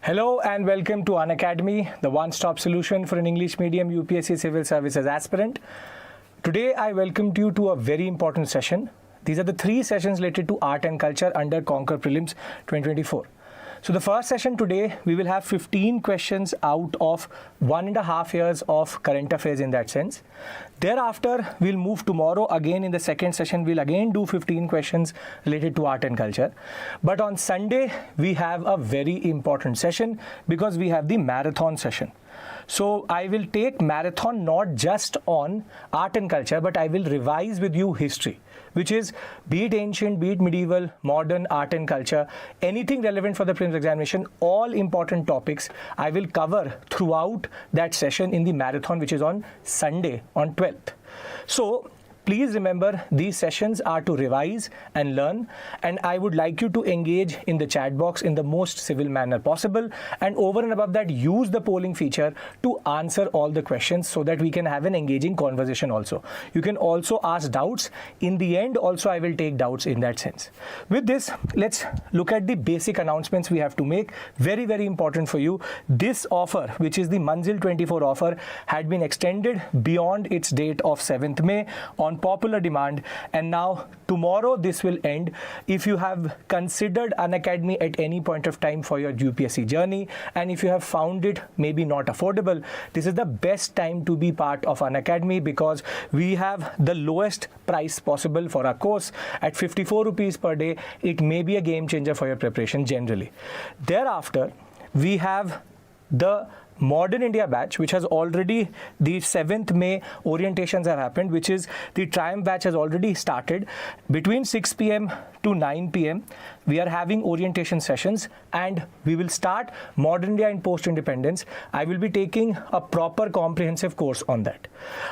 Hello and welcome to Unacademy, the one-stop solution for an English medium UPSC Civil Services aspirant. Today I welcome you to a very important session. These are the 3 sessions related to art and culture under Konark Prelims 2024. So the first session today, we will have 15 questions out of 1.5 years of current affairs in that sense. Thereafter, we'll move tomorrow again in the second session. We'll again do 15 questions related to art and culture. But on Sunday, we have a very important session because we have the marathon session. So I will take marathon not just on art and culture, but I will revise with you history, which is be it ancient, be it medieval, modern, art and culture, anything relevant for the prelims examination, all important topics I will cover throughout that session in the marathon, which is on Sunday on 12th. So please remember, these sessions are to revise and learn, and I would like you to engage in the chat box in the most civil manner possible, and over and above that, use the polling feature to answer all the questions so that we can have an engaging conversation also. You can also ask doubts. In the end, also I will take doubts in that sense. With this, let's look at the basic announcements we have to make. Very, very important for you. This offer, which is the Manzil 24 offer, had been extended beyond its date of 7th May on popular demand, and now tomorrow this will end. If you have considered Unacademy at any point of time for your UPSC journey, and if you have found it maybe not affordable, this is the best time to be part of Unacademy because we have the lowest price possible for our course at 54 rupees per day. It may be a game changer for your preparation generally. Thereafter, we have the Modern India batch, which has already, the 7th May orientations have happened, which is the Triumph batch has already started. Between 6 p.m. to 9 p.m. we are having orientation sessions, and we will start Modern India and Post-Independence. I will be taking a proper comprehensive course on that.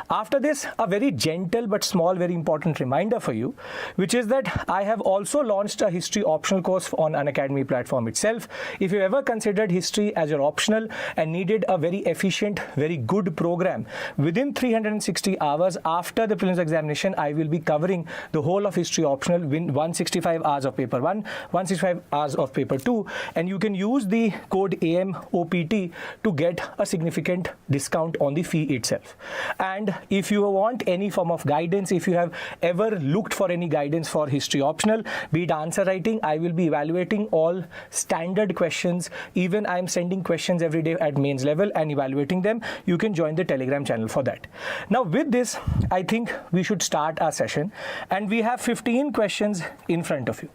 After this, a very gentle but small, very important reminder for you, which is that I have also launched a history optional course on Unacademy platform itself. If you ever considered history as your optional and needed a very efficient, very good program, within 360 hours after the prelims examination, I will be covering the whole of history optional in 165 hours of paper 1, 165 hours of paper 2, and you can use the code AMOPT to get a significant discount on the fee itself. And if you want any form of guidance, if you have ever looked for any guidance for history optional, be it answer writing, I will be evaluating all standard questions. Even I am sending questions every day at mains level and evaluating them. You can join the Telegram channel for that. Now with this, I think we should start our session, and we have 15 questions in front of you.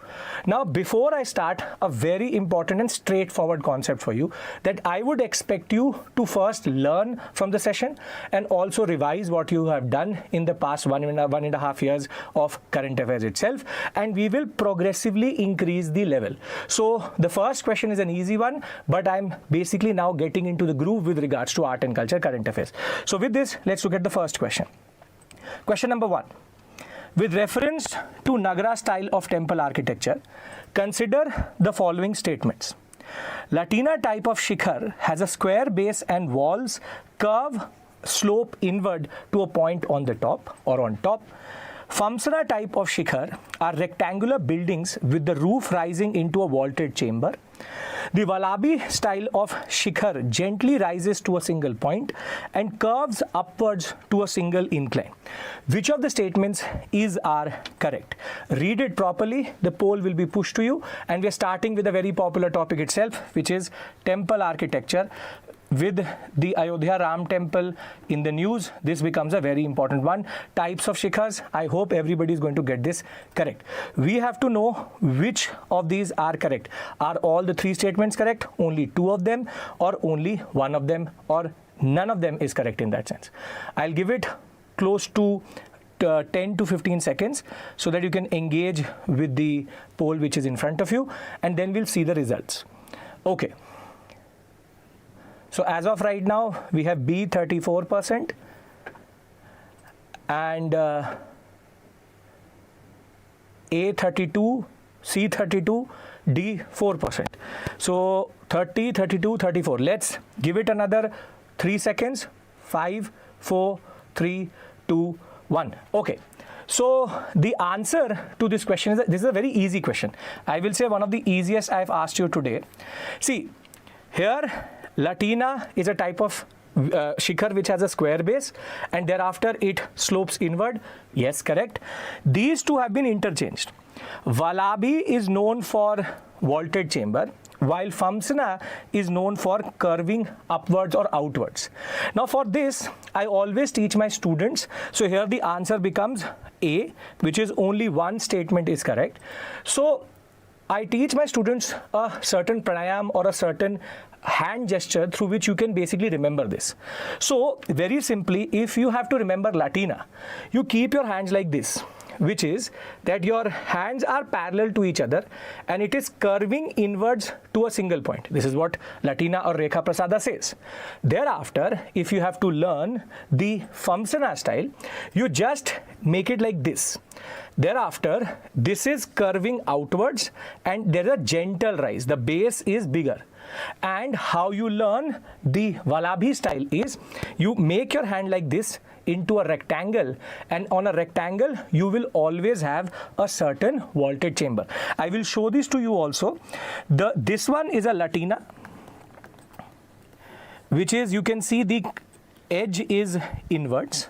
Now before I start, a very important and straightforward concept for you that I would expect you to first learn from the session and also revise what you have done in the past 1.5 years of current affairs itself, and we will progressively increase the level. So the first question is an easy one, but I'm basically now getting into the groove with regards to art and culture current affairs. So with this, let's look at the first question. Question number 1. With reference to Nagara style of temple architecture, consider the following statements. Latina type of shikhar has a square base and walls curve slope inward to a point on the top or on top. Famsara type of shikhar are rectangular buildings with the roof rising into a vaulted chamber. The Vallabhi style of shikhar gently rises to a single point and curves upwards to a single incline. Which of the statements are correct? Read it properly. The poll will be pushed to you, and we are starting with a very popular topic itself, which is temple architecture. With the Ayodhya Ram temple in the news, this becomes a very important one. Types of shikhars, I hope everybody is going to get this correct. We have to know which of these are correct. Are all the 3 statements correct? Only 2 of them, or only 1 of them, or none of them is correct in that sense. I'll give it close to 10 to 15 seconds so that you can engage with the poll which is in front of you, and then we'll see the results. Okay. So as of right now, we have B 34% and A 32, C 32, D 4%. So 30, 32, 34. Let's give it another 3 seconds. 5, 4, 3, 2, 1. Okay. So the answer to this question is, this is a very easy question. I will say one of the easiest I've asked you today. See, Here, Latina is a type of shikhar which has a square base, and thereafter it slopes inward. Yes, correct. These two have been interchanged. Vallabhi is known for vaulted chamber, while Famsana is known for curving upwards or outwards. Now for this, I always teach my students, so here the answer becomes A, which is only one statement is correct. So I teach my students a certain pranayam or a certain hand gesture through which you can basically remember this. So very simply, if you have to remember Latina, you keep your hands like this, which is that your hands are parallel to each other and it is curving inwards to a single point. This is what Latina or Rekha Prasada says. Thereafter, if you have to learn the Famsana style, you just make it like this. Thereafter, this is curving outwards and there is a gentle rise. The base is bigger. And how you learn the Vallabhi style is you make your hand like this into a rectangle, and on a rectangle you will always have a certain vaulted chamber. I will show this to you also. This one is a Latina, which is, you can see the edge is inwards.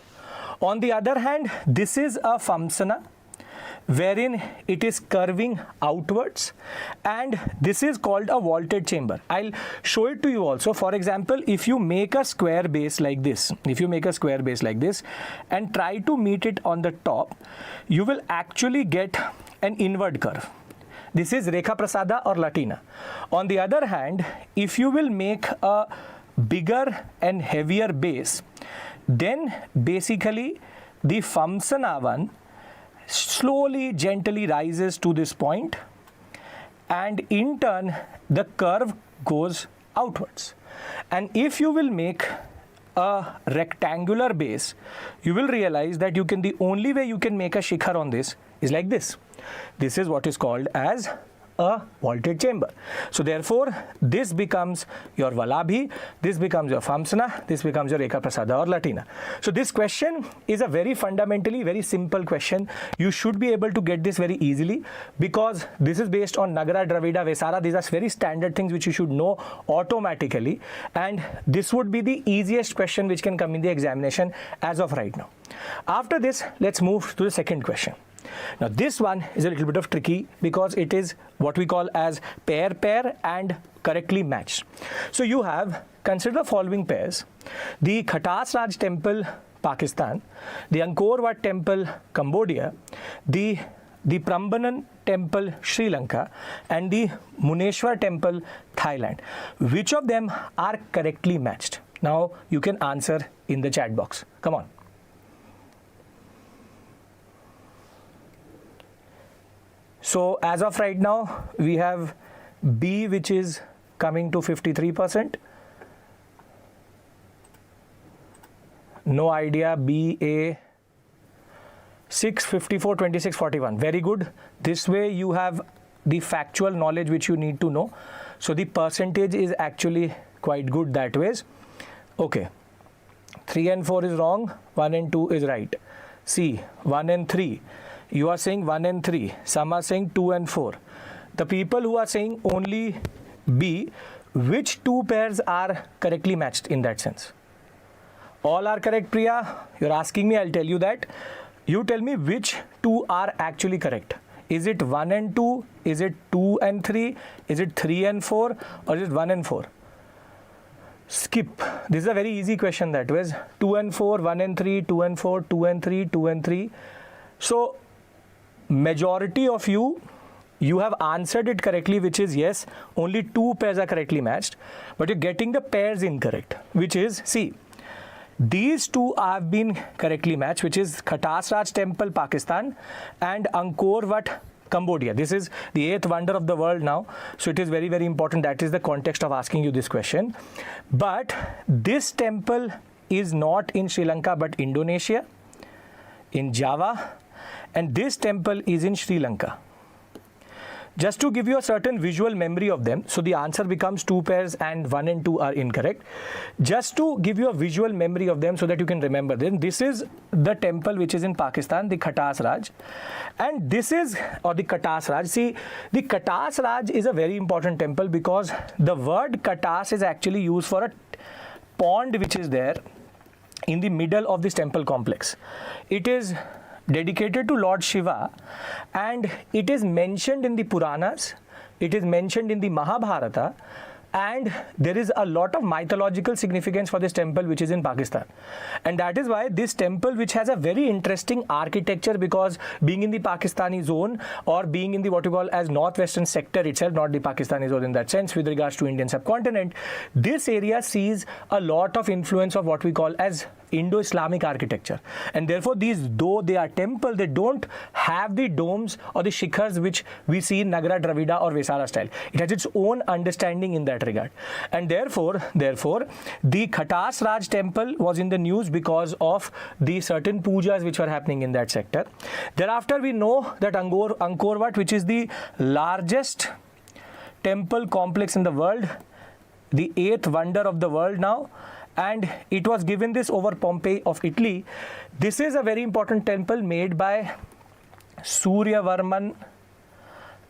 On the other hand, this is a Famsana, wherein it is curving outwards, and this is called a vaulted chamber. I'll show it to you also. For example, if you make a square base like this, and try to meet it on the top, you will actually get an inward curve. This is Rekha Prasada or Latina. On the other hand, if you will make a bigger and heavier base, then basically the Famsana one slowly, gently rises to this point, and in turn the curve goes outwards. And if you will make a rectangular base, you will realize that the only way you can make a shikhar on this is like this. This is what is called as a vaulted chamber. So therefore, this becomes your Vallabhi, this becomes your Famsana, this becomes your Rekha Prasada or Latina. So this question is a very fundamentally very simple question. You should be able to get this very easily because this is based on Nagara, Dravida, Vesara. These are very standard things which you should know automatically, and this would be the easiest question which can come in the examination as of right now. After this, let's move to the second question. Now this one is a little bit of tricky because it is what we call as pair and correctly matched. So you have, consider the following pairs: the Katas Raj Temple, Pakistan; the Angkor Wat Temple, Cambodia; the Prambanan Temple, Sri Lanka; and the Munneswaram Temple, Thailand. Which of them are correctly matched? Now you can answer in the chat box. Come on. So as of right now, we have B, which is coming to 53%. No idea. B, A, 6, 54, 26, 41. Very good. This way you have the factual knowledge which you need to know. So the percentage is actually quite good that way. Okay. 3 and 4 is wrong. 1 and 2 is right. C, 1 and 3. You are saying 1 and 3. Some are saying 2 and 4. The people who are saying only B, which two pairs are correctly matched in that sense? All are correct, Priya. You're asking me, I'll tell you that. You tell me which two are actually correct. Is it 1 and 2? Is it 2 and 3? Is it 3 and 4? Or is it 1 and 4? Skip. This is a very easy question that was 2 and 4, 1 and 3, 2 and 4, 2 and 3, 2 and 3. So majority of you have answered it correctly, which is yes, only two pairs are correctly matched, but you're getting the pairs incorrect, which is, see, these two have been correctly matched, which is Katas Raj Temple, Pakistan, and Angkor Wat, Cambodia. This is the 8th wonder of the world now, so it is very, very important. That is the context of asking you this question. But this temple is not in Sri Lanka, but Indonesia, in Java, and this temple is in Sri Lanka. just to give you a certain visual memory of them. So the answer becomes 2 pairs and 1 and 2 are incorrect. Just to give you a visual memory of them so that you can remember them. This is the temple which is in Pakistan, the Katas Raj. And this is, or the Katas Raj. See, the Katas Raj is a very important temple because the word Katas is actually used for a pond which is there in the middle of this temple complex. It is dedicated to Lord Shiva and it is mentioned in the Puranas, it is mentioned in the Mahabharata, and there is a lot of mythological significance for this temple which is in Pakistan. And that is why this temple, which has a very interesting architecture, because being in the Pakistani zone or being in the what you call as northwestern sector itself, not the Pakistani zone in that sense with regards to Indian subcontinent, this area sees a lot of influence of what we call as Indo-Islamic architecture. And therefore these, though they are temple, they don't have the domes or the shikhars which we see in Nagara, Dravida or Vesara style. It has its own understanding in that regard. And therefore the Katas Raj temple was in the news because of the certain pujas which were happening in that sector. Thereafter we know that Angkor Wat, which is the largest temple complex in the world, the 8th wonder of the world now, and it was given this over Pompeii of Italy. This is a very important temple made by Suryavarman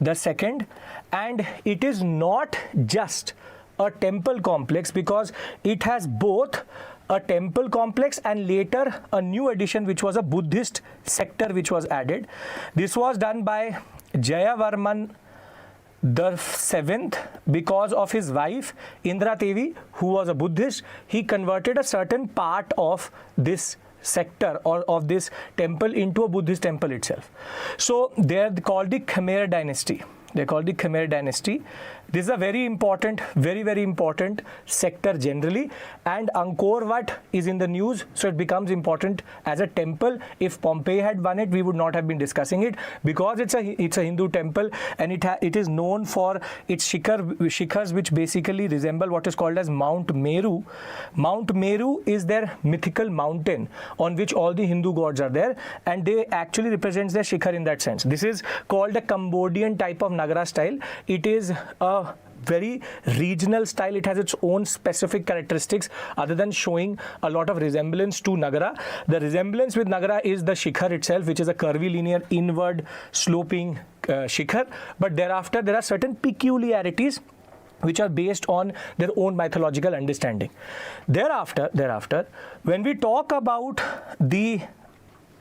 II, and it is not just a temple complex because it has both a temple complex and later a new addition which was a Buddhist sector which was added. This was done by Jayavarman the 7th because of his wife Indra Devi, who was a Buddhist. He converted a certain part of this sector or of this temple into a Buddhist temple itself. So they are called the Khmer dynasty. They are called the Khmer dynasty. This is a very important, very important sector generally, and Angkor Wat is in the news, so it becomes important as a temple. If Pompeii had won it, we would not have been discussing it because it's a Hindu temple, and it is known for its shikhars which basically resemble what is called as Mount Meru. Mount Meru is their mythical mountain on which all the Hindu gods are there, and they actually represents their shikhar in that sense. This is called a Cambodian type of Nagara style. It is a very regional style. It has its own specific characteristics other than showing a lot of resemblance to Nagara. The resemblance with Nagara is the shikhar itself, which is a curvy linear inward sloping shikhar, but thereafter there are certain peculiarities which are based on their own mythological understanding. Thereafter, when we talk about the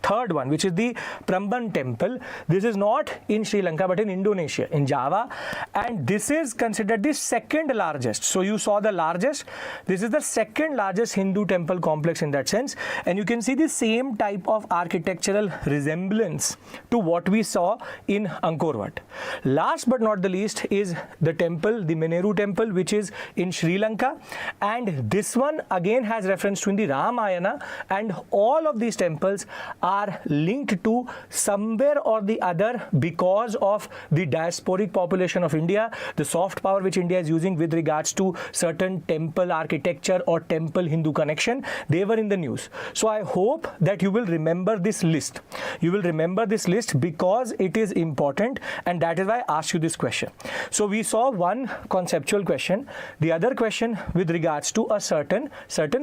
third one, which is the Prambanan temple, this is not in Sri Lanka but in Indonesia, in Java, and this is considered the second largest. So you saw the largest, this is the second largest Hindu temple complex in that sense, and you can see the same type of architectural resemblance to what we saw in Angkor Wat. Last but not the least is the temple, the Meneru temple, which is in Sri Lanka, and this one again has reference to in the Ramayana, and all of these temples are linked to somewhere or the other because of the diasporic population of India, the soft power which India is using with regards to certain temple architecture or temple Hindu connection. They were in the news. So I hope that you will remember this list. You will remember this list because it is important, and that is why I asked you this question. So we saw one conceptual question, the other question with regards to a certain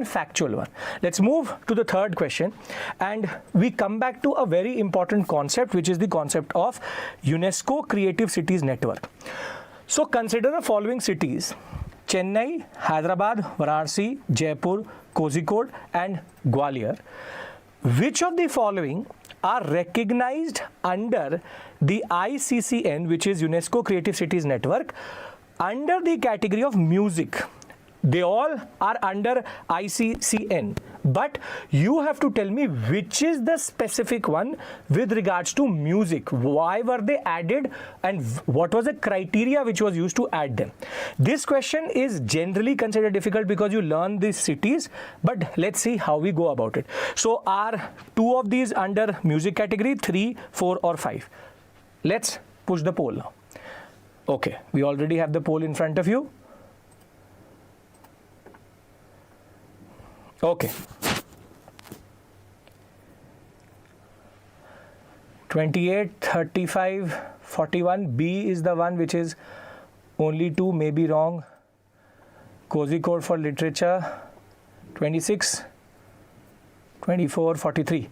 factual one. Let's move to the third question, and we come back to a very important concept, which is the concept of UNESCO Creative Cities Network. So consider the following cities: Chennai, Hyderabad, Varanasi, Jaipur, Kozhikode and Gwalior. Which of the following are recognized under the ICCN, which is UNESCO Creative Cities Network, under the category of music? They all are under ICCN, but you have to tell me which is the specific one with regards to music. Why were they added and what was the criteria which was used to add them? This question is generally considered difficult because you learn these cities, but let's see how we go about it. So are two of these under music category, 3, 4 or 5? Let's push the poll now. Okay, we already have the poll in front of you. Okay. 28, 35, 41. B is the one which is only 2, may be wrong. Kozhikode for literature, 26, 24, 43.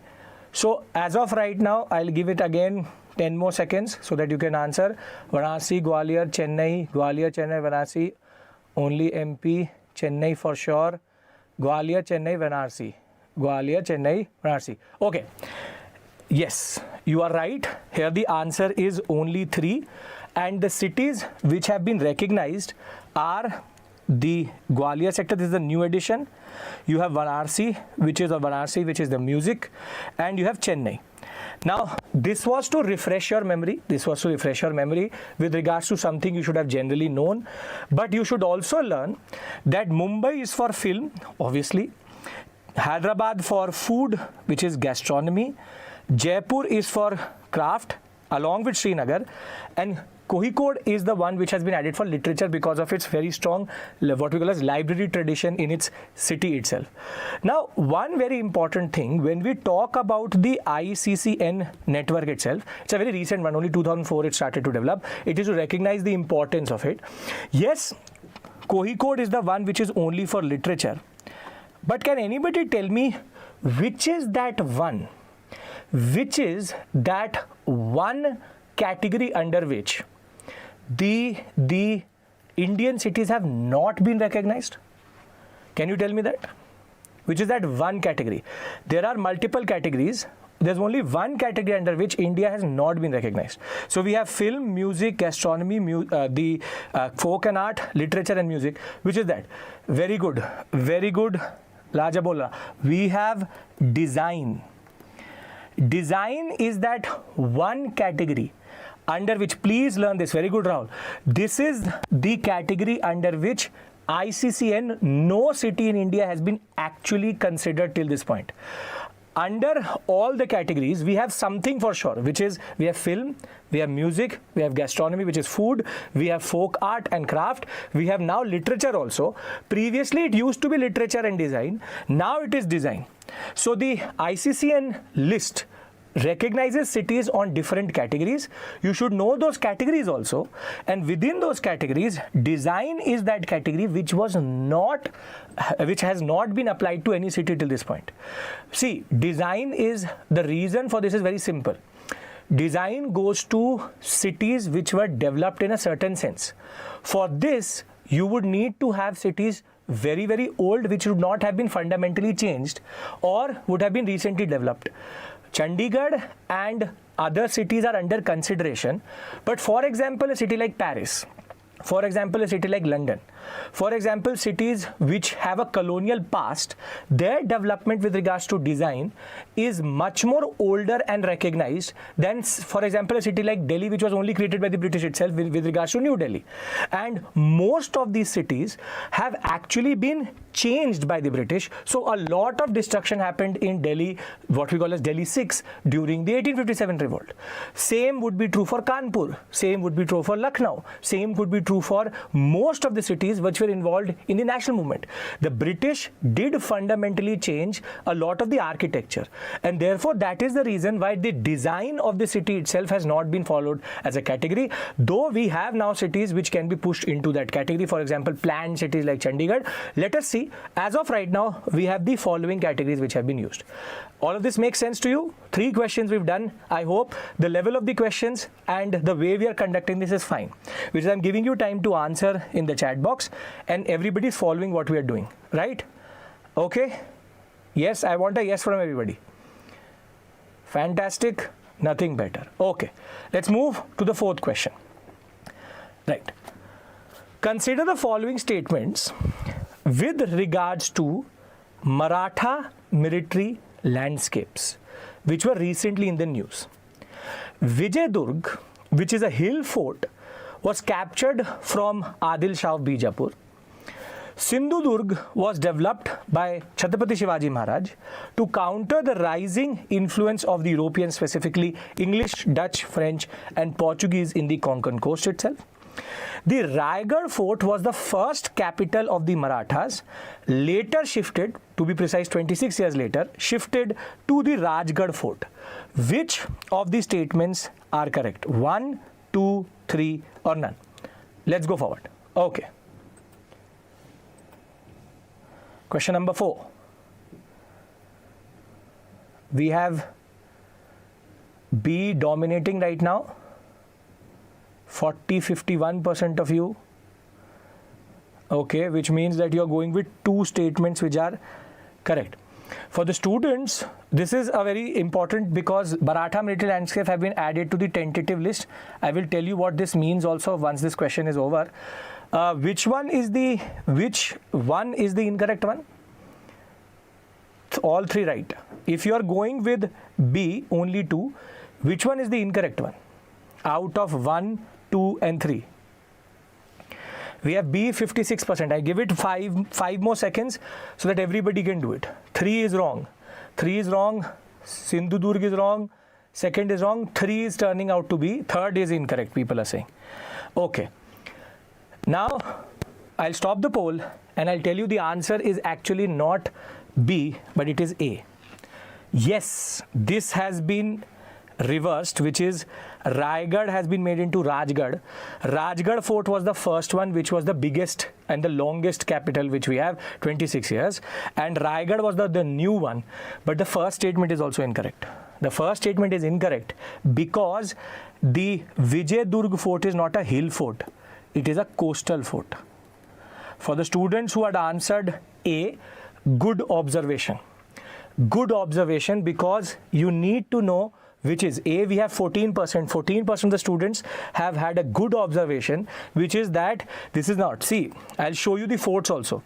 So as of right now, I'll give it again 10 more seconds so that you can answer. Varanasi, Gwalior, Chennai, Varanasi, only MP, Chennai for sure. Gwalior, Chennai, Varanasi. Gwalior, Chennai, Varanasi. Okay. Yes, you are right. Here the answer is only 3. And the cities which have been recognized are the Gwalior sector. This is the new edition. You have Varanasi, which is the music, and you have Chennai. Now, this was to refresh your memory. With regards to something you should have generally known. But you should also learn that Mumbai is for film, obviously. Hyderabad for food, which is gastronomy. Jaipur is for craft, along with Srinagar. And Kozhikode is the one which has been added for literature because of its very strong, what we call as library tradition in its city itself. Now, one very important thing, when we talk about the ICCN network itself, it's a very recent one, only 2004 it started to develop. It is to recognize the importance of it. Yes, Kozhikode is the one which is only for literature. But can anybody tell me which is that one? Which is that one category under which the Indian cities have not been recognized? Can you tell me that? Which is that one category? There are multiple categories. There's only one category under which India has not been recognized. So we have film, music, gastronomy, the folk and art, literature and music. Which is that? Very good. Very good. Raja Bola. We have design. Design is that one category under which, please learn this, very good Rahul, this is the category under which ICCN, no city in India has been actually considered till this point. Under all the categories, we have something for sure, which is we have film, we have music, we have gastronomy, which is food, we have folk art and craft, we have now literature also. Previously, it used to be literature and design. Now it is design. So the ICCN list recognizes cities on different categories. You should know those categories also. And within those categories, design is that category which has not been applied to any city till this point. See, design is, the reason for this is very simple. Design goes to cities which were developed in a certain sense. For this, you would need to have cities very, very old which would not have been fundamentally changed or would have been recently developed. Chandigarh and other cities are under consideration. But for example, a city like Paris, for example, a city like London, for example, cities which have a colonial past, their development with regards to design is much more older and recognized than, for example, a city like Delhi, which was only created by the British itself with regards to New Delhi. And most of these cities have actually been changed by the British. So a lot of destruction happened in Delhi, what we call as Delhi 6, during the 1857 revolt. Same would be true for Kanpur. Same would be true for Lucknow. Same would be true for most of the cities which were involved in the national movement. The British did fundamentally change a lot of the architecture, and therefore that is the reason why the design of the city itself has not been followed as a category, though we have now cities which can be pushed into that category. For example, planned cities like Chandigarh. Let us see. As of right now, we have the following categories which have been used. All of this makes sense to you? 3 questions we've done. I hope the level of the questions and the way we are conducting this is fine, which I'm giving you time to answer in the chat box, and everybody is following what we are doing, right? Okay? Yes, I want a yes from everybody. Fantastic. Nothing better. Okay. Let's move to the 4th question. Right. Consider the following statements with regards to Maratha military landscapes, which were recently in the news. Vijayadurg, which is a hill fort, was captured from Adil Shah of Bijapur. Sindhudurg was developed by Chhatrapati Shivaji Maharaj to counter the rising influence of the Europeans, specifically English, Dutch, French and Portuguese in the Konkan coast itself. The Raigad fort was the first capital of the Marathas, later shifted, to be precise 26 years later, shifted to the Rajgarh fort. Which of the statements are correct? 1, 2, 3 or none? Let's go forward. Okay. Question number 4. We have B dominating right now. 51% of you. Okay, which means that you are going with 2 statements which are correct. For the students, this is a very important because Maratha military landscape have been added to the tentative list. I will tell you what this means also once this question is over. Which one is the incorrect one? All 3 right. If you are going with B, only 2, which one is the incorrect one? Out of 1, 2 and 3. We have B 56%. I give it 5 more seconds so that everybody can do it. 3 is wrong. 3 is wrong. Sindhudurg is wrong. 2nd is wrong. 3 is turning out to be. 3rd is incorrect, people are saying. Okay. Now, I'll stop the poll and I'll tell you the answer is actually not B, but it is A. Yes, this has been reversed, which is Raigad has been made into Rajgarh. Rajgarh fort was the first one, which was the biggest and the longest capital which we have, 26 years. And Raigad was the new one. But the first statement is also incorrect. The first statement is incorrect because the Vijayadurg fort is not a hill fort. It is a coastal fort. For the students who had answered A, good observation. Good observation because you need to know which is A. We have 14%. 14% of the students have had a good observation, which is that this is not. See, I'll show you the forts also.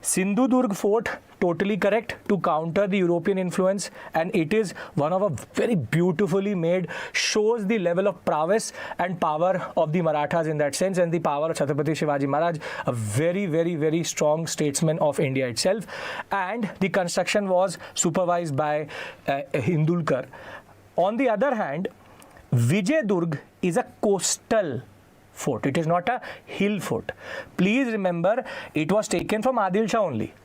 Sindhudurg fort, totally correct to counter the European influence, and it is one of a very beautifully made, shows the level of prowess and power of the Marathas in that sense, and the power of Chhatrapati Shivaji Maharaj, a very, very, very strong statesman of India itself. And the construction was supervised by Hindulkar. On the other hand, Vijayadurg is a coastal fort. It is not a hill fort. Please remember, it was taken from Adil Shah only.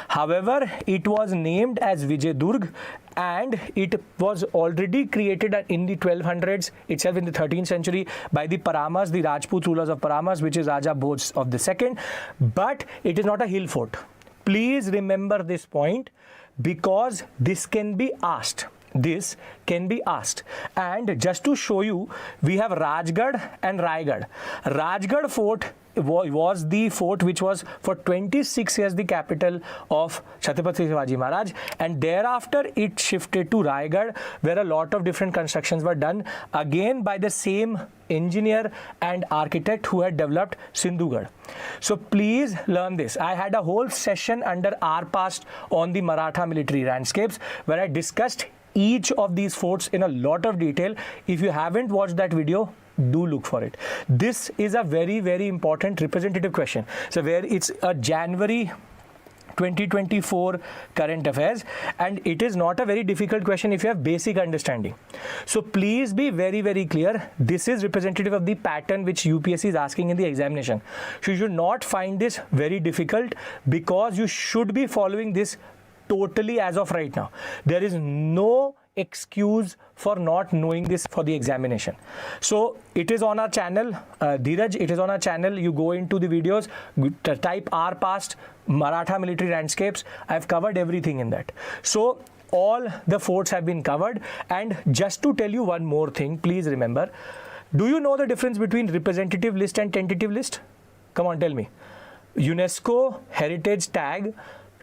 However, it was named as Vijayadurg and it was already created in the 1200s itself, in the 13th century, by the Paramas, the Rajput rulers of Paramas, which is Raja Bhoj of the second. But it is not a hill fort. Please remember this point because this can be asked. This can be asked. And just to show you, we have Rajgarh and Raigad. Rajgarh fort was the fort which was for 26 years the capital of Chhatrapati Shivaji Maharaj, and thereafter it shifted to Raigad, where a lot of different constructions were done again by the same engineer and architect who had developed Sindhugarh. So please learn this. I had a whole session under our past on the Maratha military landscapes where I discussed each of these forts in a lot of detail. If you haven't watched that video, do look for it. This is a very, very important representative question. So where it's a January 2024 current affairs, and it is not a very difficult question if you have basic understanding. So please be very, very clear. This is representative of the pattern which UPSC is asking in the examination. So you should not find this very difficult because you should be following this totally as of right now. There is no excuse for not knowing this for the examination. So it is on our channel, Dheeraj, it is on our channel. You go into the videos, type our past Maratha military landscapes. I've covered everything in that. So all the forts have been covered. And just to tell you one more thing, please remember, do you know the difference between representative list and tentative list? Come on, tell me. UNESCO heritage tag,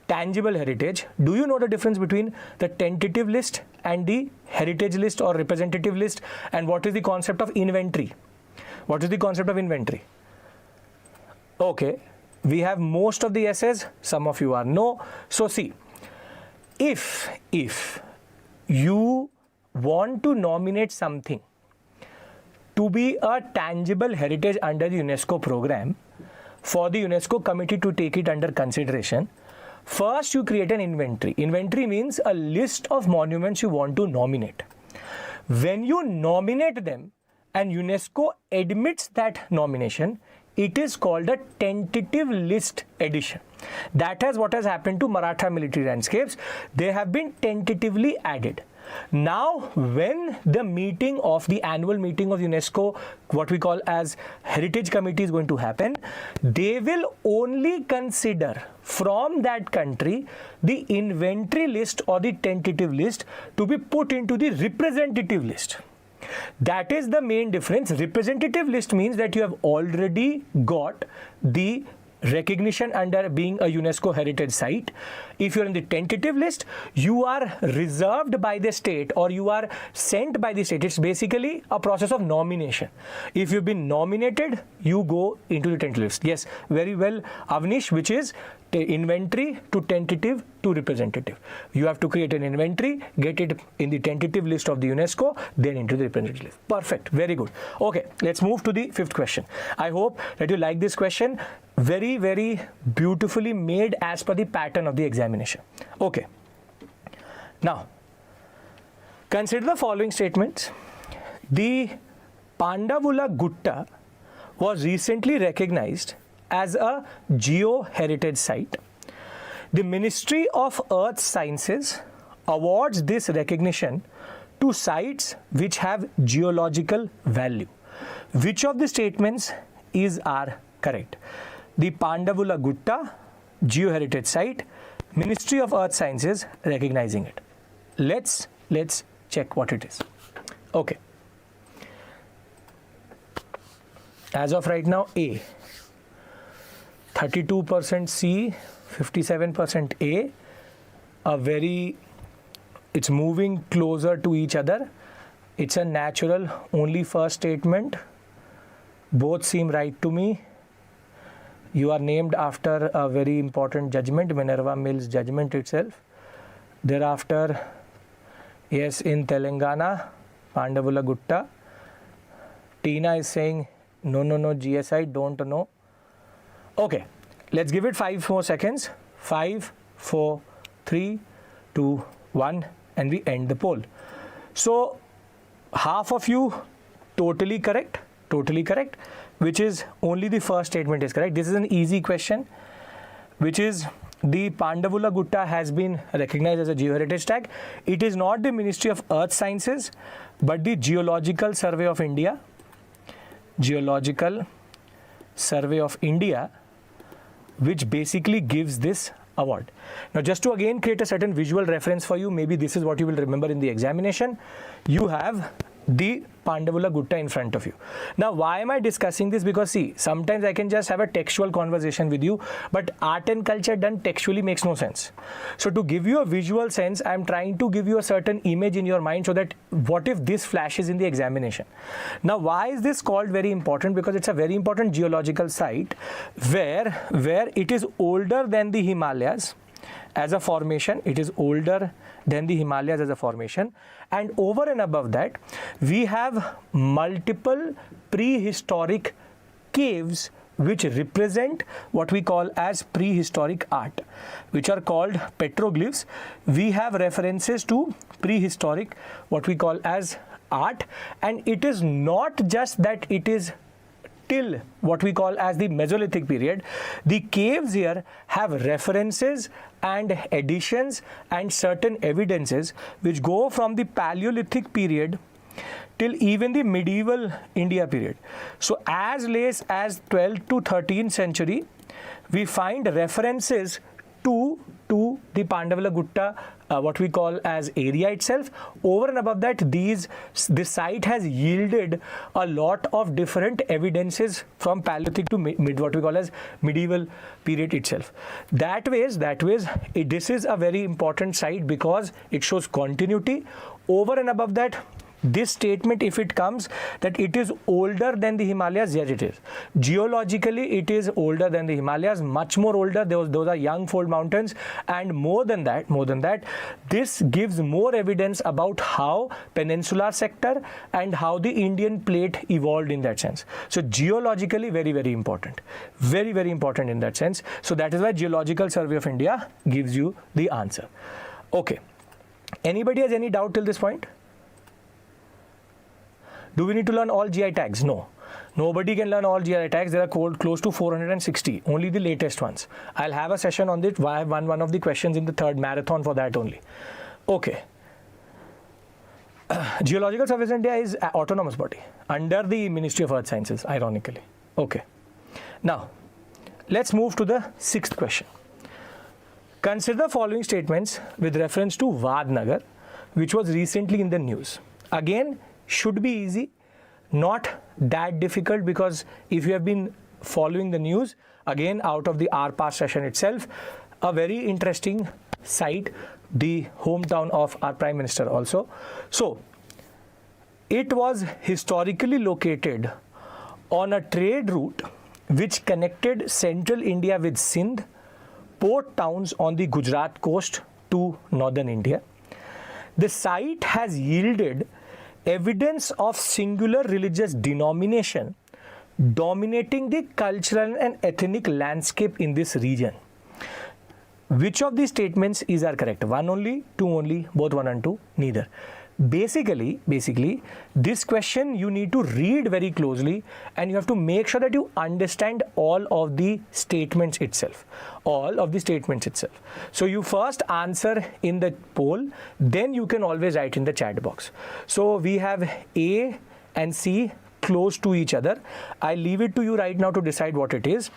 tangible heritage. Do you know the difference between the tentative list and the heritage list or representative list? And what is the concept of inventory? What is the concept of inventory? Okay, we have most of the essays. Some of you are no. So see, if you want to nominate something to be a tangible heritage under the UNESCO program, for the UNESCO committee to take it under consideration, first, you create an inventory. Inventory means a list of monuments you want to nominate. When you nominate them and UNESCO admits that nomination, it is called a tentative list edition. That is what has happened to Maratha military landscapes. They have been tentatively added. Now, when the meeting of the annual meeting of UNESCO, what we call as Heritage Committee, is going to happen, they will only consider from that country the inventory list or the tentative list to be put into the representative list. That is the main difference. Representative list means that you have already got the recognition under being a UNESCO heritage site. If you're in the tentative list, you are reserved by the state or you are sent by the state. It's basically a process of nomination. If you've been nominated, you go into the tentative list. Yes, very well, Avnish, which is inventory to tentative to representative. You have to create an inventory, get it in the tentative list of the UNESCO, then into the representative list. Perfect. Very good. Okay, let's move to the fifth question. I hope that you like this question. Very, very beautifully made as per the pattern of the examination. Okay. Now, consider the following statements. The Pandavula Gutta was recently recognized as a Geo-Heritage Site. The Ministry of Earth Sciences awards this recognition to sites which have geological value. Which of the statements are correct? The Pandavula Gutta, Geo-Heritage Site, Ministry of Earth Sciences recognizing it. Let's check what it is. Okay. As of right now, A. 32% C, 57% A. It's moving closer to each other. It's a natural, only first statement. Both seem right to me. You are named after a very important judgment, Minerva Mills judgment itself. Thereafter, yes, in Telangana, Pandavula Gutta. Tina is saying, no, GSI, don't know. Okay, let's give it 5 more seconds. 5, 4, 3, 2, 1, and we end the poll. So, half of you totally correct, which is only the first statement is correct. This is an easy question, which is the Pandavula Gutta has been recognized as a Geo-Heritage Tag. It is not the Ministry of Earth Sciences, but the Geological Survey of India. Geological Survey of India, which basically gives this award. Now, just to again create a certain visual reference for you, maybe this is what you will remember in the examination. You have the Pandavula Gutta in front of you. Now, why am I discussing this? Because see, sometimes I can just have a textual conversation with you, but art and culture done textually makes no sense. So to give you a visual sense, I am trying to give you a certain image in your mind so that what if this flashes in the examination. Now, why is this called very important? Because it's a very important geological site where it is older than the Himalayas as a formation. It is older than the Himalayas as a formation, and over and above that we have multiple prehistoric caves which represent what we call as prehistoric art, which are called petroglyphs. We have references to prehistoric what we call as art, and it is not just that it is till what we call as the Mesolithic period. The caves here have references and additions and certain evidences which go from the Paleolithic period till even the medieval India period. So as late as 12th to 13th century, we find references to the Pandavula Gutta, what we call as area itself. Over and above that, this site has yielded a lot of different evidences from Paleolithic to what we call as medieval period itself. That ways, this is a very important site because it shows continuity. Over and above that, this statement, if it comes that it is older than the Himalayas, yes it is. Geologically, it is older than the Himalayas, much more older. Those are young fold mountains, and more than that, this gives more evidence about how peninsular sector and how the Indian plate evolved in that sense. So geologically, very, very important. Very, very important in that sense. So that is why Geological Survey of India gives you the answer. Okay. Anybody has any doubt till this point? Do we need to learn all GI tags? No. Nobody can learn all GR attacks. There are close to 460, only the latest ones. I'll have a session on this. I have one of the questions in the third marathon for that only. Okay. Geological Survey of India is an autonomous body under the Ministry of Earth Sciences, ironically. Okay. Now, let's move to the sixth question. Consider the following statements with reference to Vadnagar, which was recently in the news. Again, should be easy, not that difficult, because if you have been following the news, again, out of the our past session itself, a very interesting site, the hometown of our Prime Minister also. So, it was historically located on a trade route which connected central India with Sindh, port towns on the Gujarat coast to northern India. The site has yielded evidence of singular religious denomination dominating the cultural and ethnic landscape in this region. Which of these statements are correct? One only, two only, both one and two, neither. Basically, this question you need to read very closely, and you have to make sure that you understand all of the statements itself. So you first answer in the poll, then you can always write in the chat box. So we have A and C close to each other. I leave it to you right now to decide what it is.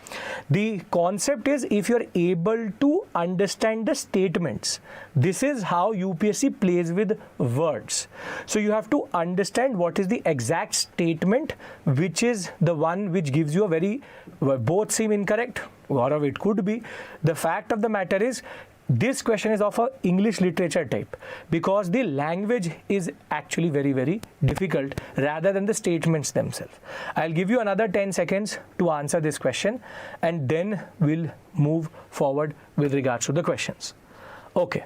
The concept is, if you're able to understand the statements, this is how UPSC plays with words. So you have to understand what is the exact statement, which is the one which gives you a very, both seem incorrect, or it could be. The fact of the matter is, this question is of a English literature type, because the language is actually very, very difficult rather than the statements themselves. I'll give you another 10 seconds to answer this question, and then we'll move forward with regards to the questions. Okay.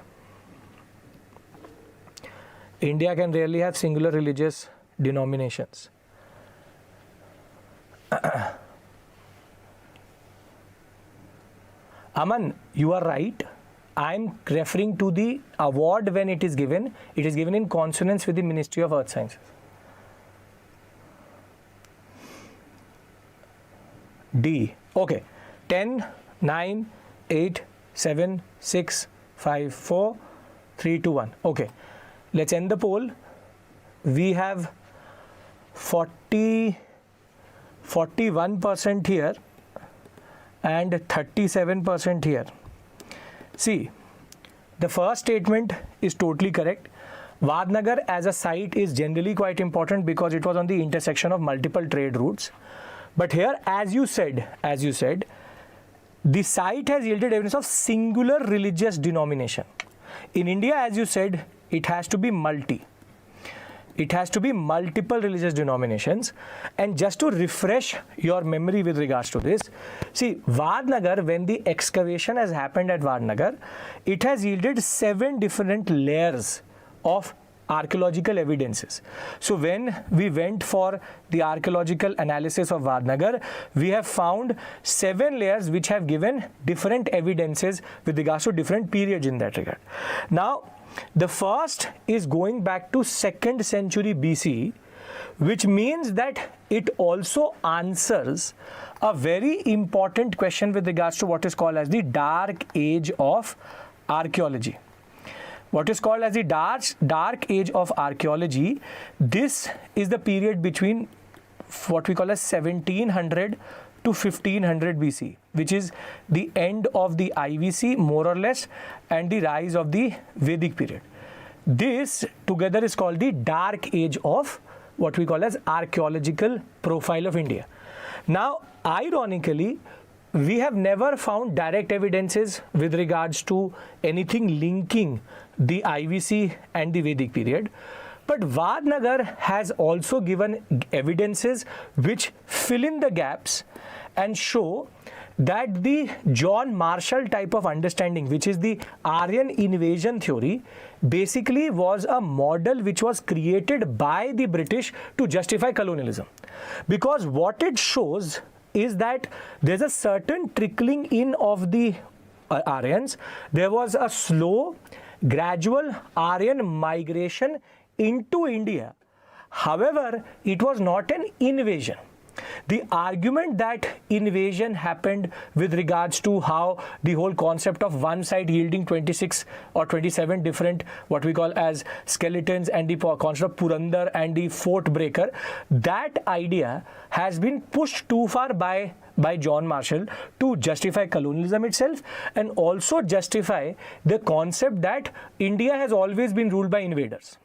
India can rarely have singular religious denominations. Aman, you are right. I'm referring to the award when it is given. It is given in consonance with the Ministry of Earth Sciences. D. Okay. 10, 9, 8, 7, 6, 5, 4, 3, 2, 1. Okay. Let's end the poll. We have 41% here and 37% here. See, the first statement is totally correct. Vadnagar as a site is generally quite important because it was on the intersection of multiple trade routes. But here, as you said, the site has yielded evidence of singular religious denomination. In India, as you said, it has to be multi. It has to be multiple religious denominations. And just to refresh your memory with regards to this, see, Vadnagar, when the excavation has happened at Vadnagar, it has yielded 7 different layers of archaeological evidences. So when we went for the archaeological analysis of Vadnagar, we have found 7 layers which have given different evidences with regards to different periods in that regard. Now, the first is going back to 2nd century BC, which means that it also answers a very important question with regards to what is called as the Dark Age of Archaeology. What is called as the Dark Age of Archaeology, this is the period between what we call as 1700 to 1500 BC, which is the end of the IVC more or less and the rise of the Vedic period. This together is called the Dark Age of what we call as archaeological profile of India. Now, ironically, we have never found direct evidences with regards to anything linking the IVC and the Vedic period. But Vadnagar has also given evidences which fill in the gaps and show that the John Marshall type of understanding, which is the Aryan invasion theory, basically was a model which was created by the British to justify colonialism. Because what it shows is that there's a certain trickling in of the Aryans. There was a slow, gradual Aryan migration into India. However, it was not an invasion. The argument that invasion happened with regards to how the whole concept of one side yielding 26 or 27 different what we call as skeletons and the concept of Purandar and the fort breaker, that idea has been pushed too far by John Marshall to justify colonialism itself and also justify the concept that India has always been ruled by invaders.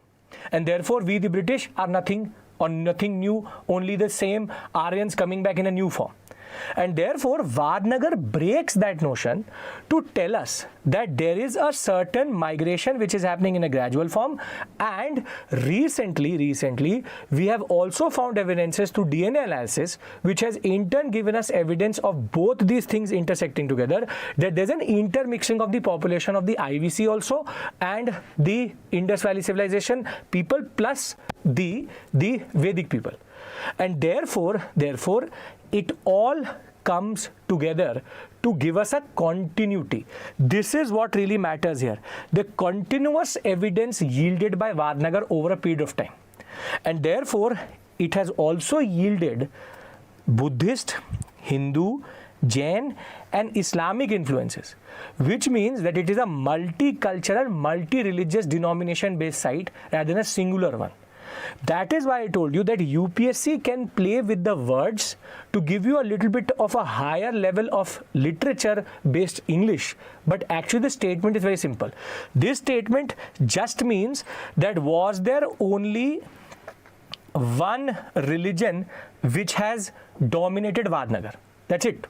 And therefore, we the British are nothing or nothing new, only the same Aryans coming back in a new form. And therefore, Vadnagar breaks that notion to tell us that there is a certain migration which is happening in a gradual form. And recently, we have also found evidences through DNA analysis, which has in turn given us evidence of both these things intersecting together, that there's an intermixing of the population of the IVC also and the Indus Valley Civilization people plus the Vedic people. And therefore, it all comes together to give us a continuity. This is what really matters here. The continuous evidence yielded by Vadnagar over a period of time. And therefore, it has also yielded Buddhist, Hindu, Jain and Islamic influences, which means that it is a multicultural, multi-religious denomination-based site rather than a singular one. That is why I told you that UPSC can play with the words to give you a little bit of a higher level of literature-based English. But actually the statement is very simple. This statement just means that was there only one religion which has dominated Vadnagar. That's it.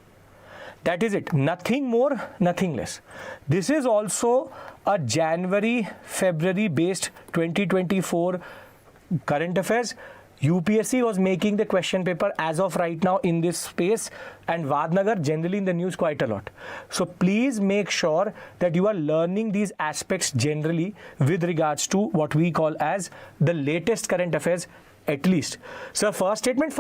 That is it. Nothing more, nothing less. This is also a January-February based 2024 current affairs. UPSC was making the question paper as of right now in this space, and Vadnagar generally in the news quite a lot. So please make sure that you are learning these aspects generally with regards to what we call as the latest current affairs at least. So first statement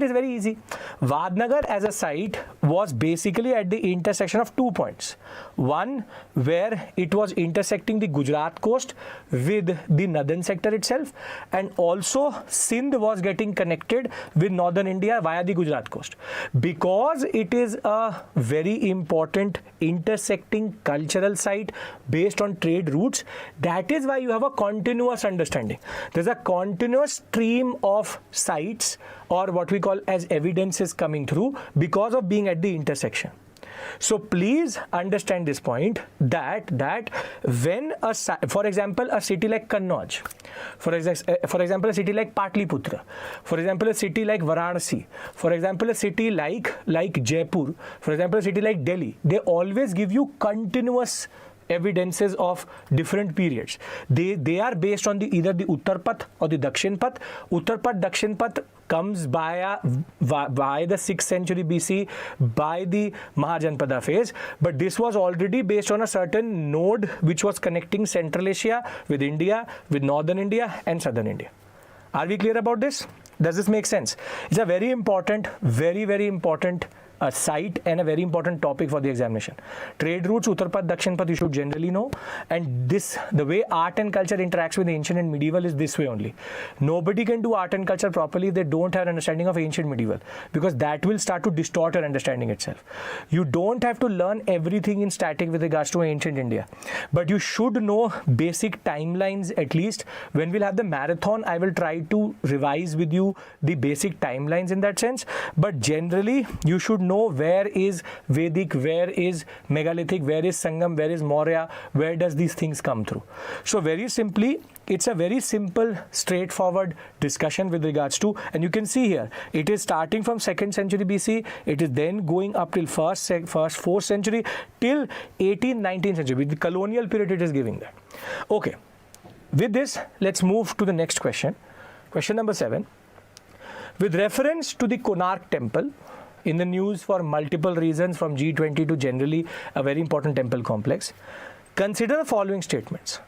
is very easy. Vadnagar as a site was basically at the intersection of 2 points. One, where it was intersecting the Gujarat coast with the northern sector itself, and also Sindh was getting connected with northern India via the Gujarat coast. Because it is a very important intersecting cultural site based on trade routes, that is why you have a continuous understanding. There's a continuous stream of sites or what we call as evidences coming through because of being at the intersection. So please understand this point that when for example a city like Kannauj, for example a city like Patliputra, for example a city like Varanasi, for example a city like Jaipur, for example a city like Delhi, they always give you continuous evidences of different periods. They are based on either the Uttar Path or the Dakshin Path. Uttar Path, Dakshin Path comes by the 6th century BC by the Mahajanpada phase, but this was already based on a certain node which was connecting Central Asia with India, with Northern India and Southern India. Are we clear about this? Does this make sense? It's a very important, very important site and a very important topic for the examination. Trade routes, Uttar Path, Dakshin Path, you should generally know. And the way art and culture interacts with the ancient and medieval is this way only. Nobody can do art and culture properly if they don't have an understanding of ancient medieval, because that will start to distort your understanding itself. You don't have to learn everything in static with regards to ancient India, but you should know basic timelines at least. When we'll have the marathon, I will try to revise with you the basic timelines in that sense, but generally you should know where is Vedic, where is megalithic, where is Sangam, where is Maurya, where does these things come through. So very simply, it's a very simple, straightforward discussion with regards to, and you can see here, it is starting from 2nd century BC, it is then going up till first 4th century, till 18th, 19th century. With the colonial period, it is giving that. Okay, with this, let's move to the next question. Question number 7. With reference to the Konark Temple, in the news for multiple reasons from G20 to generally a very important temple complex, consider the following statements.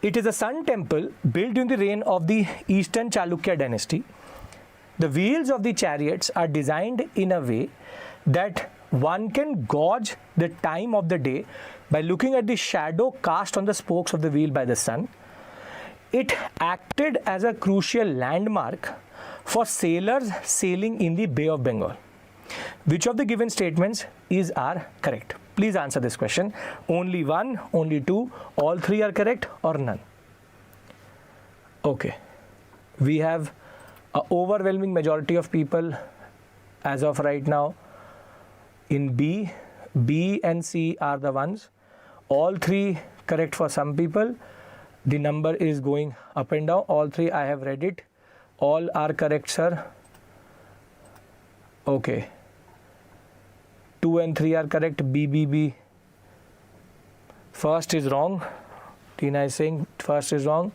It is a sun temple built during the reign of the Eastern Chalukya dynasty. The wheels of the chariots are designed in a way that one can gauge the time of the day by looking at the shadow cast on the spokes of the wheel by the sun. It acted as a crucial landmark for sailors sailing in the Bay of Bengal. Which of the given statements are correct? Please answer this question. Only one, only two, all three are correct, or none? Okay. We have an overwhelming majority of people as of right now in B. B and C are the ones. All three correct for some people. The number is going up and down. All three, I have read it. All are correct, sir. Okay. 2 and 3 are correct. B, B, B. First is wrong. Tina is saying first is wrong.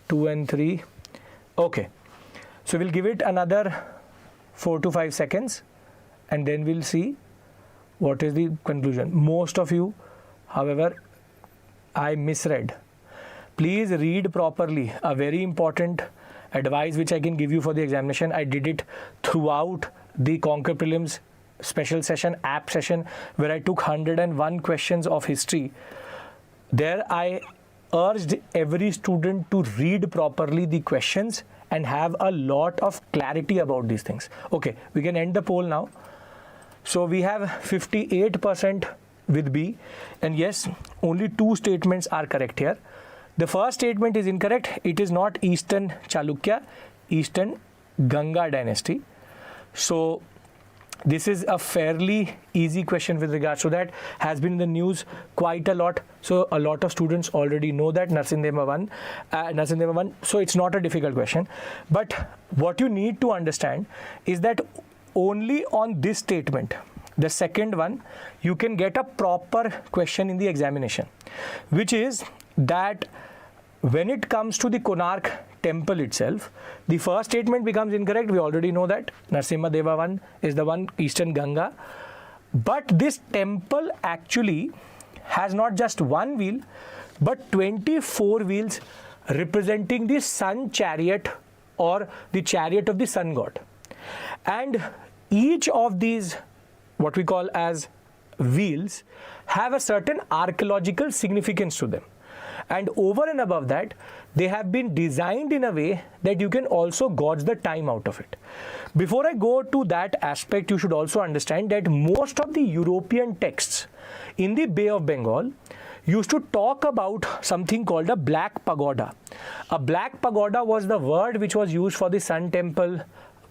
2 and 3. Okay. So we'll give it another 4 to 5 seconds and then we'll see what is the conclusion. Most of you, however, I misread. Please read properly. A very important advice which I can give you for the examination. I did it throughout the Conquer Prelims special session, app session, where I took 101 questions of history. There I urged every student to read properly the questions and have a lot of clarity about these things. Okay, we can end the poll now. So we have 58% with B, and yes, only 2 statements are correct here. The first statement is incorrect. It is not Eastern Chalukya, Eastern Ganga dynasty. So this is a fairly easy question with regards to that. Has been in the news quite a lot. So a lot of students already know that Narsindeva 1. So it's not a difficult question. But what you need to understand is that only on this statement, the second one, you can get a proper question in the examination, which is that when it comes to the Konark Temple itself, the first statement becomes incorrect. We already know that Narasimha Deva 1 is the one, Eastern Ganga. But this temple actually has not just one wheel, but 24 wheels representing the sun chariot or the chariot of the sun god. And each of these, what we call as wheels, have a certain archaeological significance to them. And over and above that, they have been designed in a way that you can also gauge the time out of it. Before I go to that aspect, you should also understand that most of the European texts in the Bay of Bengal used to talk about something called a black pagoda. A black pagoda was the word which was used for the sun temple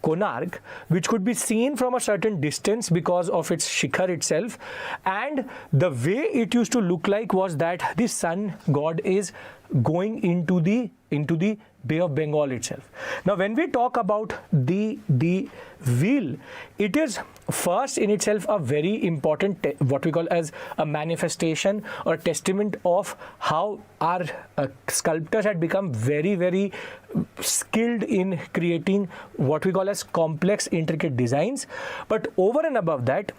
Konark, which could be seen from a certain distance because of its shikhar itself, and the way it used to look like was that the sun god is going into the Bay of Bengal itself. Now when we talk about the wheel, it is first in itself a very important what we call as a manifestation or testament of how our sculptors had become very, very skilled in creating what we call as complex, intricate designs. But over and above that,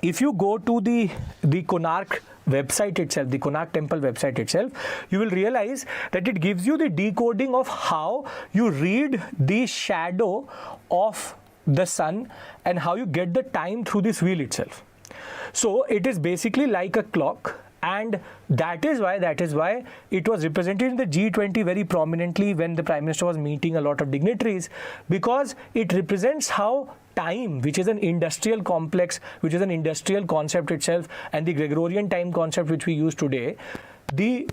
if you go to the Konark website itself, the Konark Temple website itself, you will realize that it gives you the decoding of how you read the shadow of the sun and how you get the time through this wheel itself. So it is basically like a clock, and that is why it was represented in the G20 very prominently when the Prime Minister was meeting a lot of dignitaries, because it represents how time, which is an industrial complex, which is an industrial concept itself, and the Gregorian time concept which we use today, the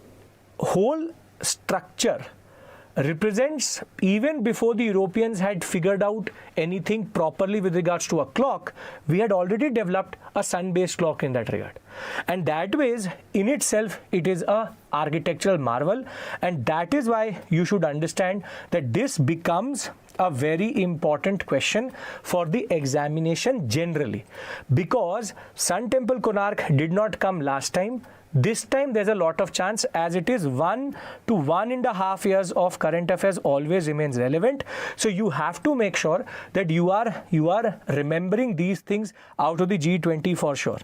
whole structure represents, even before the Europeans had figured out anything properly with regards to a clock, we had already developed a sun-based clock in that regard. And that ways, in itself, it is a architectural marvel, and that is why you should understand that this becomes a very important question for the examination generally, because Sun Temple Konark did not come last time. This time there's a lot of chance, as it is 1 to 1.5 years of current affairs always remains relevant. So you have to make sure that you are remembering these things out of the G20 for sure.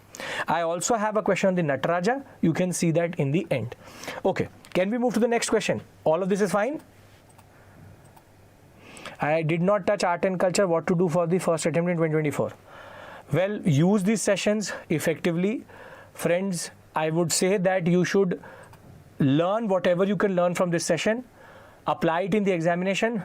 I also have a question on the Nataraja. You can see that in the end. Okay, can we move to the next question? All of this is fine? I did not touch art and culture. What to do for the first attempt in 2024? Well, use these sessions effectively. Friends, I would say that you should learn whatever you can learn from this session, apply it in the examination,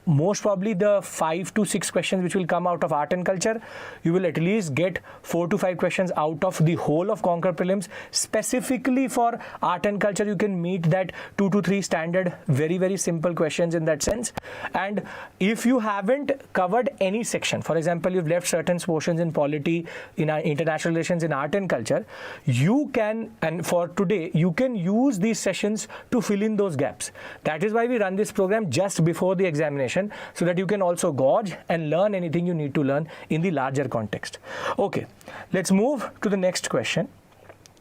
most probably the 5 to 6 questions which will come out of art and culture, you will at least get 4 to 5 questions out of the whole of Conquer Prelims. Specifically for art and culture, you can meet that 2 to 3 standard, very, very simple questions in that sense. And if you haven't covered any section, for example, you've left certain portions in polity, in international relations, in art and culture, you can, and for today, you can use these sessions to fill in those gaps. That is why we run this program just before the examination, so that you can also gauge and learn anything you need to learn in the larger context. Okay, let's move to the next question.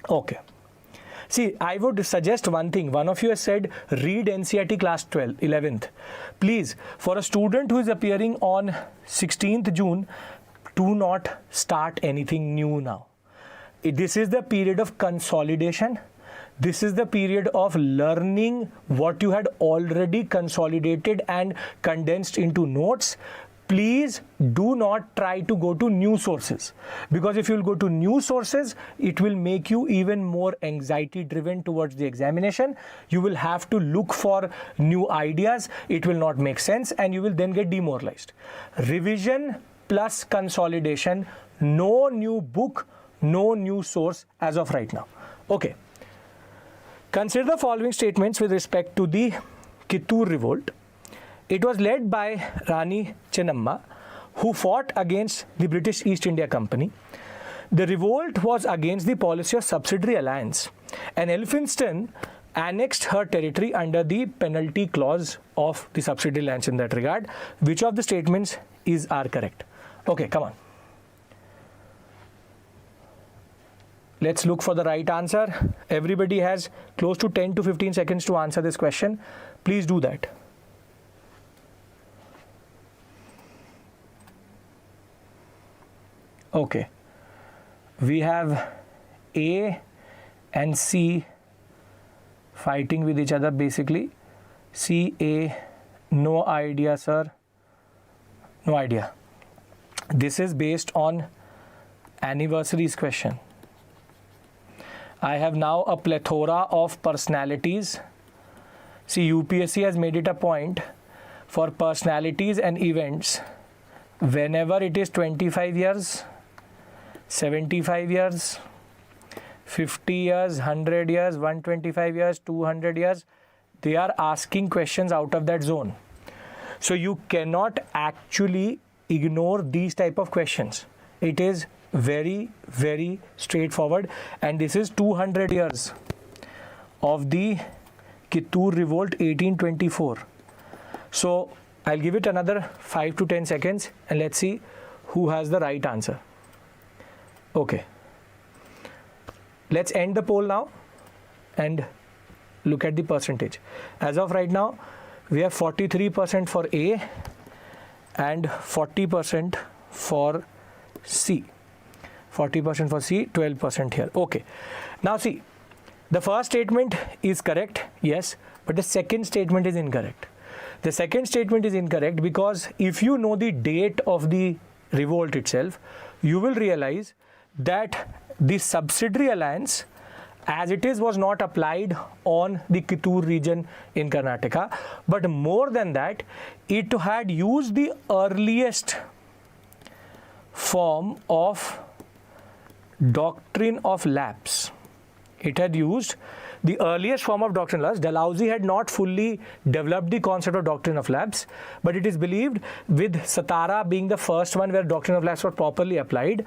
Okay. See, I would suggest one thing. One of you has said, read NCERT class 11th. Please, for a student who is appearing on 16th June, do not start anything new now. This is the period of consolidation. This is the period of learning what you had already consolidated and condensed into notes. Please do not try to go to new sources, because if you will go to new sources, it will make you even more anxiety driven towards the examination. You will have to look for new ideas. It will not make sense and you will then get demoralized. Revision plus consolidation, no new book, no new source as of right now. Okay. Consider the following statements with respect to the Kittur Revolt. It was led by Rani Chennamma, who fought against the British East India Company. The revolt was against the policy of subsidiary alliance, and Elphinstone annexed her territory under the penalty clause of the subsidiary alliance in that regard. Which of the statements are correct? Okay, come on. Let's look for the right answer. Everybody has close to 10 to 15 seconds to answer this question. Please do that. Okay. We have A and C fighting with each other basically. C, A, no idea, sir. No idea. This is based on anniversaries question. I have now a plethora of personalities. See, UPSC has made it a point for personalities and events. Whenever it is 25 years, 75 years, 50 years, 100 years, 125 years, 200 years, they are asking questions out of that zone. So you cannot actually ignore these type of questions. It is very, very straightforward, and this is 200 years of the Kittur Revolt 1824. So I'll give it another 5 to 10 seconds and let's see who has the right answer. Okay, let's end the poll now and look at the percentage. As of right now, we have 43% for A and 40% for C. 40% for C, 12% here. Okay. Now see, the first statement is correct, yes, but the second statement is incorrect. The second statement is incorrect because if you know the date of the revolt itself, you will realize that the subsidiary alliance as it is was not applied on the Kittur region in Karnataka, but more than that, it had used the earliest form of doctrine of lapse. It had used the earliest form of doctrine of lapse. Dalhousie had not fully developed the concept of doctrine of lapse, but it is believed, with Satara being the first one where doctrine of lapse was properly applied,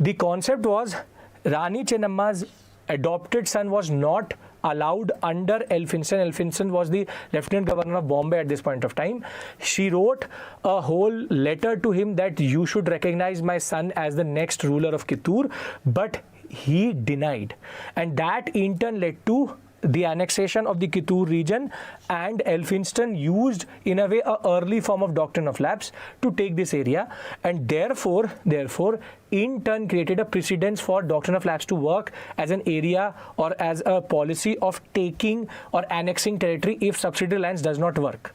the concept was Rani Chennamma's adopted son was not allowed under Elphinstone. Elphinstone was the Lieutenant Governor of Bombay at this point of time. She wrote a whole letter to him that you should recognize my son as the next ruler of Kittur, but he denied. And that in turn led to the annexation of the Kittur region, and Elphinstone used in a way a early form of doctrine of lapse to take this area, and therefore in turn created a precedence for doctrine of lapse to work as an area or as a policy of taking or annexing territory if subsidiary alliance does not work.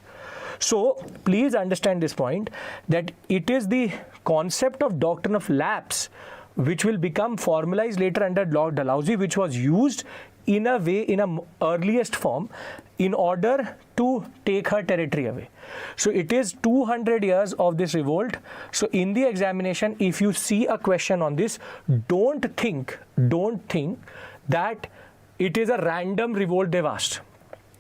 So please understand this point, that it is the concept of doctrine of lapse which will become formalized later under Lord Dalhousie, which was used in a way, in a earliest form, in order to take her territory away. So it is 200 years of this revolt. So in the examination, if you see a question on this, don't think that it is a random revolt they've asked.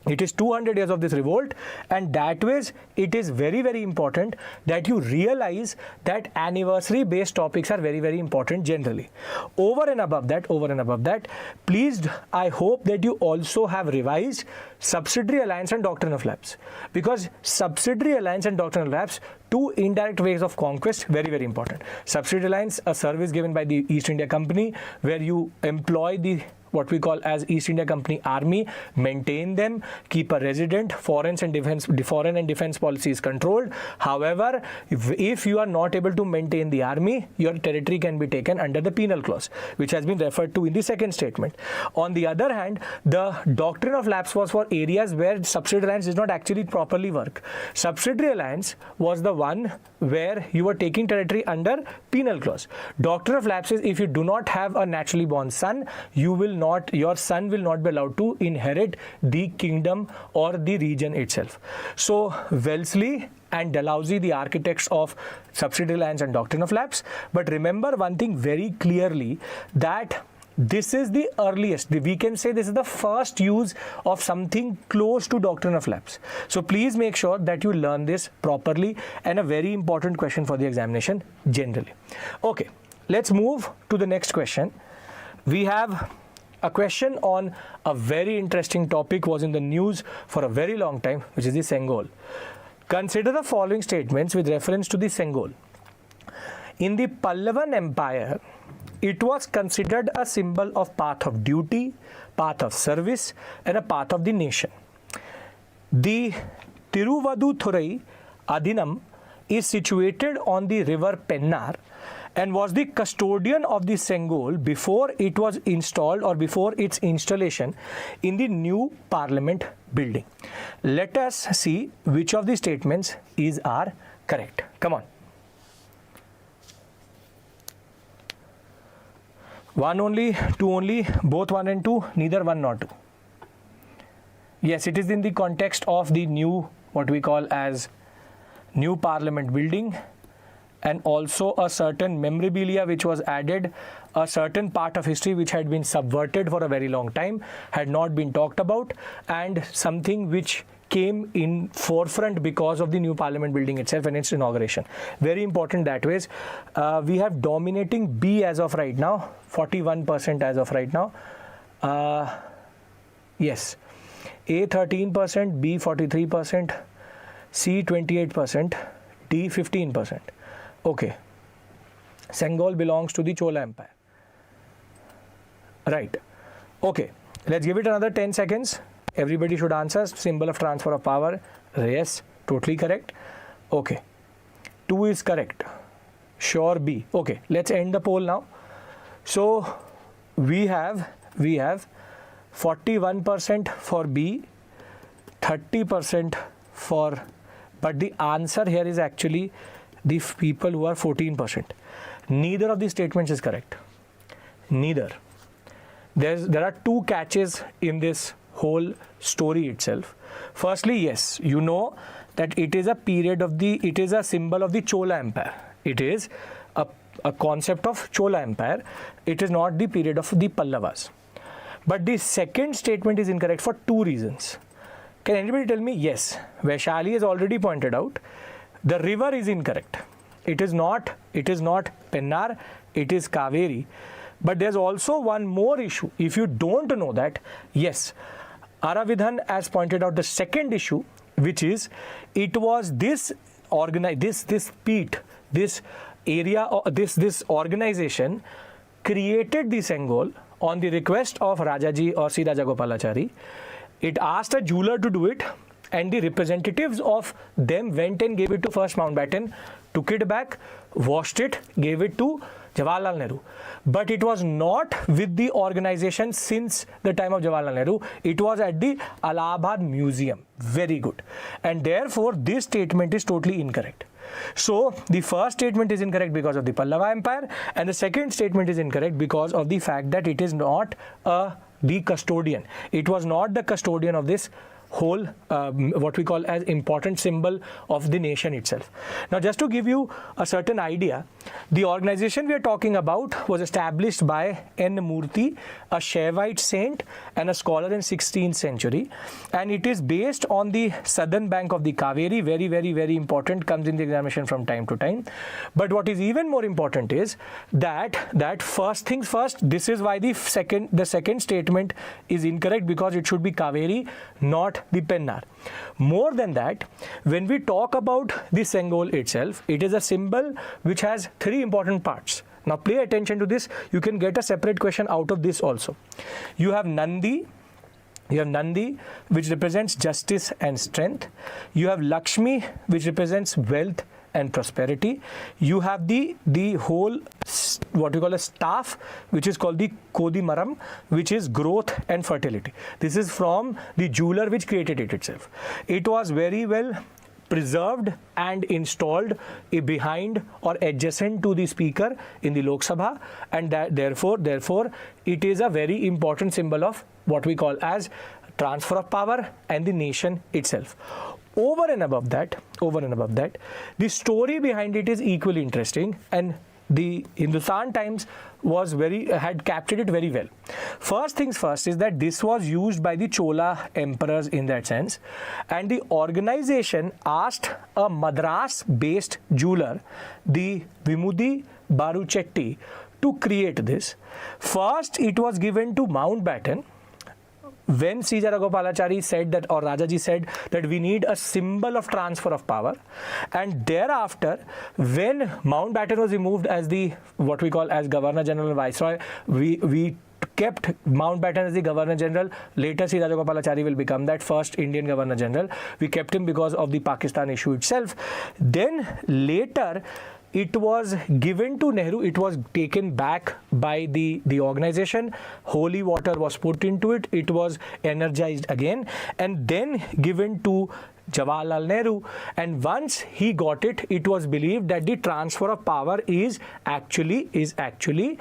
It is 200 years of this revolt, and that way it is very, very important that you realize that anniversary based topics are very, very important generally. Over and above that, please, I hope that you also have revised subsidiary alliance and doctrine of lapse, because subsidiary alliance and doctrine of lapse, two indirect ways of conquest, very, very important. Subsidiary alliance, a service given by the East India Company where you employ the what we call as East India Company Army, maintain them, keep a resident, foreign and defense policy is controlled. However, if you are not able to maintain the army, your territory can be taken under the penal clause, which has been referred to in the second statement. On the other hand, the doctrine of lapse was for areas where subsidiary alliance did not actually properly work. Subsidiary alliance was the one where you were taking territory under penal clause. Doctrine of lapse is if you do not have a naturally born son, your son will not be allowed to inherit the kingdom or the region itself. So Wellesley and Dalhousie, the architects of subsidiary alliance and doctrine of lapse. But remember one thing very clearly, that this is the earliest, we can say this is the first use of something close to doctrine of lapse. So please make sure that you learn this properly, and a very important question for the examination generally. Okay, let's move to the next question. We have a question on a very interesting topic, was in the news for a very long time, which is the Sengol. Consider the following statements with reference to the Sengol. In the Pallavan Empire, it was considered a symbol of path of duty, path of service, and a path of the nation. The Tiruvaduthurai Adinam is situated on the river Pennar and was the custodian of the Sengol before it was installed or before its installation in the new parliament building. Let us see which of the statements are correct. Come on. One only, two only, both one and two, neither one nor two. Yes, it is in the context of the new, what we call as new parliament building, and also a certain memorabilia which was added, a certain part of history which had been subverted for a very long time, had not been talked about, and something which came in forefront because of the new parliament building itself and its inauguration. Very important that ways. We have dominating B as of right now, 41% as of right now. Yes, A 13%, B 43%, C 28%, D 15%. Okay, Sengol belongs to the Chola Empire. Right. Okay, let's give it another 10 seconds. Everybody should answer. Symbol of transfer of power. Yes, totally correct. Okay, 2 is correct. Sure B. Okay, let's end the poll now. So we have 41% for B, 30% for, but the answer here is actually the people who are 14%. Neither of these statements is correct. Neither. There are two catches in this whole story itself. Firstly, yes, you know that it is a period of it is a symbol of the Chola Empire. It is a concept of Chola Empire. It is not the period of the Pallavas. But the second statement is incorrect for two reasons. Can anybody tell me? Yes, Vaishali has already pointed out. The river is incorrect. It is not Pennar, it is Kaveri. But there's also one more issue. If you don't know that, yes, Aravidhan has pointed out the second issue, which is it was this peat, this area, this organization created the Sengol on the request of Rajaji or C. Rajagopalachari. It asked a jeweler to do it, and the representatives of them went and gave it to first Mountbatten, took it back, washed it, gave it to Jawaharlal Nehru. But it was not with the organization since the time of Jawaharlal Nehru. It was at the Allahabad Museum. Very good. And therefore, this statement is totally incorrect. So, the first statement is incorrect because of the Pallava Empire, and the second statement is incorrect because of the fact that it is not a the custodian. It was not the custodian of this whole what we call as important symbol of the nation itself. Now, just to give you a certain idea, the organization we are talking about was established by N. Murthy, a Shaivite saint and a scholar in 16th century, and it is based on the southern bank of the Kaveri. Very, very, very important, comes in the examination from time to time. But what is even more important is that first things first, this is why the second statement is incorrect, because it should be Kaveri, not the Pennar. More than that, when we talk about the Sengol itself, it is a symbol which has three important parts. Now pay attention to this. You can get a separate question out of this also. You have Nandi, which represents justice and strength. You have Lakshmi, which represents wealth and prosperity. You have the whole, what we call a staff, which is called the Kodimaram, which is growth and fertility. This is from the jeweler which created it itself. It was very well preserved and installed behind or adjacent to the speaker in the Lok Sabha, and that therefore it is a very important symbol of what we call as transfer of power and the nation itself. Over and above that, the story behind it is equally interesting, and the Hindustan Times had captured it very well. First things first is that this was used by the Chola emperors in that sense, and the organization asked a Madras-based jeweler, the Vimudi Baruchetti, to create this. First, it was given to Mountbatten. When C. Jaragopalachari said that, or Rajaji said that we need a symbol of transfer of power, and thereafter, when Mountbatten was removed as the what we call as Governor General and Viceroy, we kept Mountbatten as the Governor General. Later, C. Rajagopalachari will become that first Indian Governor General. We kept him because of the Pakistan issue itself. Then later, it was given to Nehru. It was taken back by the organization. Holy water was put into it. It was energized again, and then given to Jawaharlal Nehru. And once he got it, it was believed that the transfer of power is actually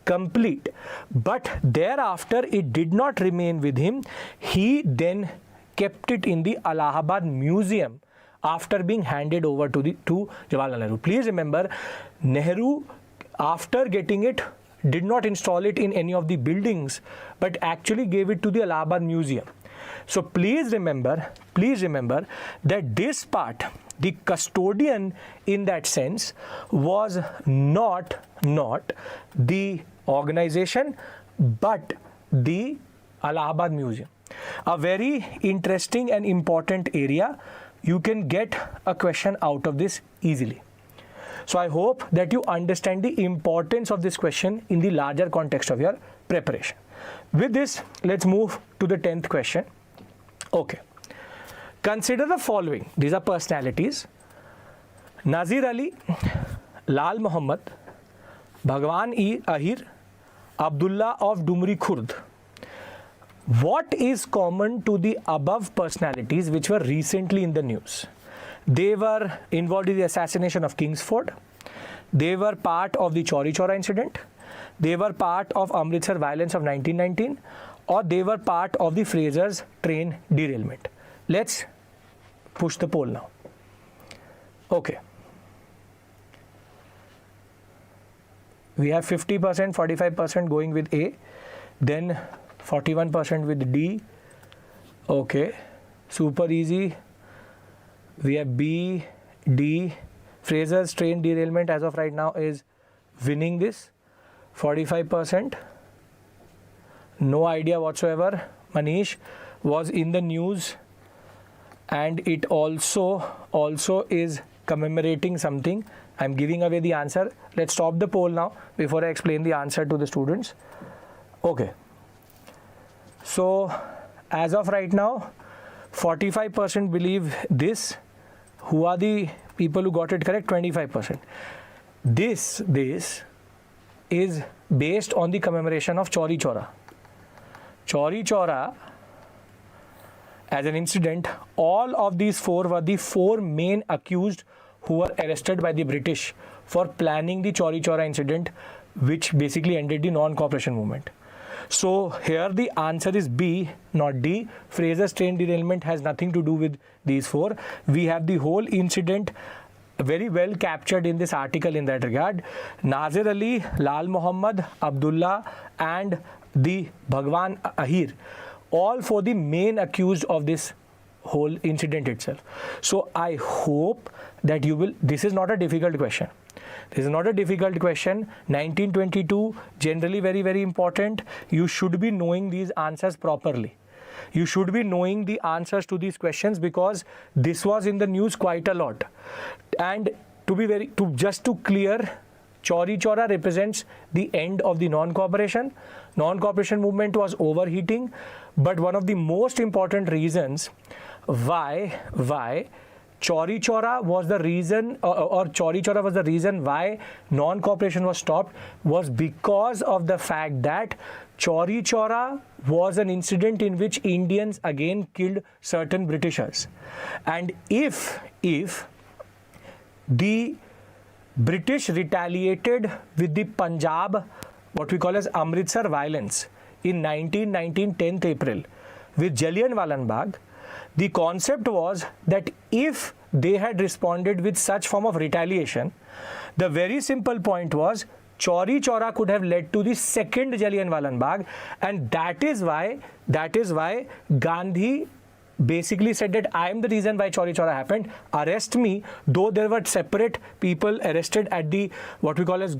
complete. But thereafter, it did not remain with him. He then kept it in the Allahabad Museum after being handed over to Jawaharlal Nehru. Please remember, Nehru, after getting it, did not install it in any of the buildings, but actually gave it to the Allahabad Museum. So please remember that this part, the custodian in that sense, was not the organization, but the Allahabad Museum. A very interesting and important area. You can get a question out of this easily. So I hope that you understand the importance of this question in the larger context of your preparation. With this, let's move to the 10th question. Okay. Consider the following. These are personalities: Nazir Ali, Lal Muhammad, Bhagwan Ahir, Abdulla of Dumri Khurd. What is common to the above personalities which were recently in the news? They were involved in the assassination of Kingsford. They were part of the Chauri Chaura incident. They were part of Amritsar violence of 1919, or they were part of the Fraser's train derailment. Let's push the poll now. Okay. We have 50%, 45% going with A, then 41% with D. Okay, super easy. We have B, D. Fraser's train derailment as of right now is winning this. 45%. No idea whatsoever. Manish was in the news, and it also is commemorating something. I'm giving away the answer. Let's stop the poll now before I explain the answer to the students. Okay. So, as of right now, 45% believe this. Who are the people who got it correct? 25%. This is based on the commemoration of Chauri Chaura. Chauri Chaura, as an incident, all of these four were the four main accused who were arrested by the British for planning the Chauri Chaura incident, which basically ended the non-cooperation movement. So here the answer is B, not D. Fraser's train derailment has nothing to do with these four. We have the whole incident very well captured in this article in that regard. Nazir Ali, Lal Muhammad, Abdulla and the Bhagwan Ahir, all for the main accused of this whole incident itself. So I hope that you will, this is not a difficult question. This is not a difficult question. 1922, generally very, very important. You should be knowing these answers properly. You should be knowing the answers to these questions because this was in the news quite a lot. And just to clear, Chauri Chaura represents the end of the non-cooperation. Non-cooperation movement was overheating, but one of the most important reasons why Chauri Chaura was the reason, or Chauri Chaura was the reason why non-cooperation was stopped, was because of the fact that Chauri Chaura was an incident in which Indians again killed certain Britishers. And if the British retaliated with the Punjab, what we call as Amritsar violence in 1919, 10th April with Jallianwala Bagh, the concept was that if they had responded with such form of retaliation, the very simple point was Chauri Chaura could have led to the second Jallianwala Bagh, and that is why Gandhi basically said that I am the reason why Chauri Chaura happened. Arrest me, though there were separate people arrested at the what we call as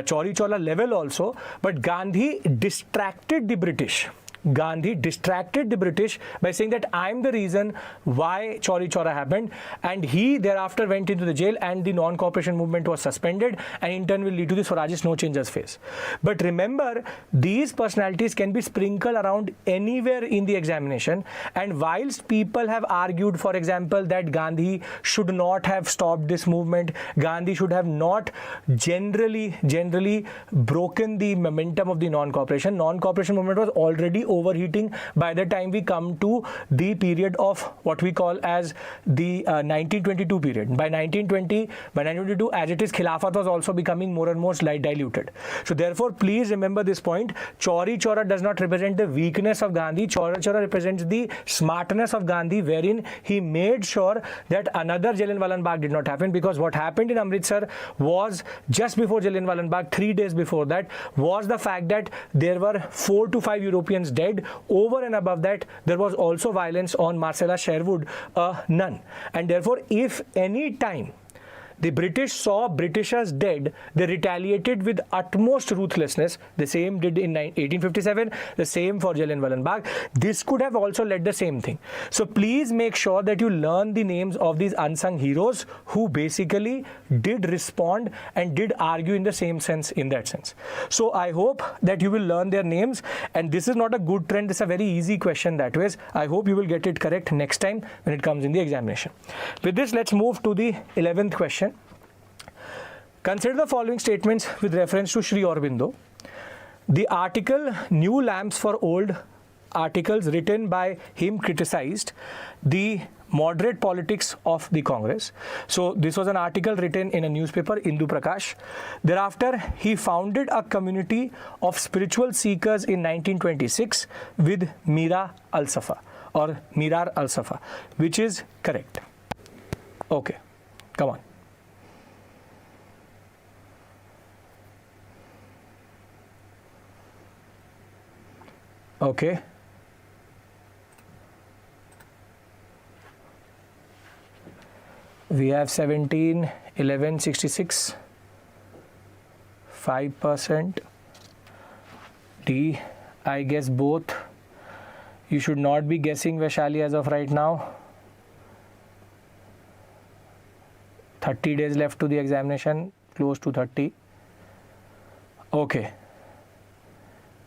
Chauri Chaura level also, but Gandhi distracted the British. Gandhi distracted the British by saying that I'm the reason why Chauri Chaura happened, and he thereafter went into the jail and the non-cooperation movement was suspended, and in turn will lead to the Swarajist no changes phase. But remember, these personalities can be sprinkled around anywhere in the examination, and whilst people have argued, for example, that Gandhi should not have stopped this movement, Gandhi should have not generally broken the momentum of the non-cooperation. Non-cooperation movement was already overheating by the time we come to the period of what we call as the 1922 period. By 1922, as it is, Khilafat was also becoming more and more diluted. So therefore, please remember this point. Chauri Chaura does not represent the weakness of Gandhi. Chauri Chaura represents the smartness of Gandhi, wherein he made sure that another Jallianwala Bagh did not happen, because what happened in Amritsar was just before Jallianwala Bagh, 3 days before that, was the fact that there were 4 to 5 Europeans dead. Over and above that, there was also violence on Marcella Sherwood, a nun. And therefore, if any time the British saw Britishers dead, they retaliated with utmost ruthlessness. The same did in 1857, the same for Jallianwala Bagh. This could have also led the same thing. So please make sure that you learn the names of these unsung heroes who basically did respond and did argue in the same sense, in that sense. So I hope that you will learn their names, and this is not a good trend. This is a very easy question that way. I hope you will get it correct next time when it comes in the examination. With this, let's move to the 11th question. Consider the following statements with reference to Sri Aurobindo. The article New Lamps for Old Articles written by him criticized the moderate politics of the Congress. So this was an article written in a newspaper, Indu Prakash. Thereafter, he founded a community of spiritual seekers in 1926 with Mirar Al-Safa, which is correct. Okay, come on. Okay. We have 17, 11, 66, 5%. D, I guess both. You should not be guessing Vaishali as of right now. 30 days left to the examination, close to 30. Okay.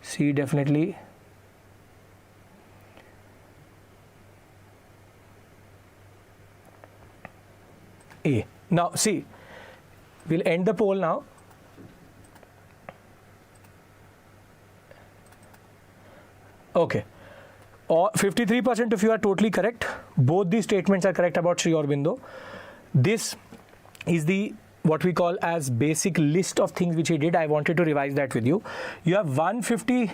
C, definitely. A. Now see, we'll end the poll now. Okay. 53% of you are totally correct. Both these statements are correct about Sri Aurobindo. This is the what we call as basic list of things which he did. I wanted to revise that with you. You have 150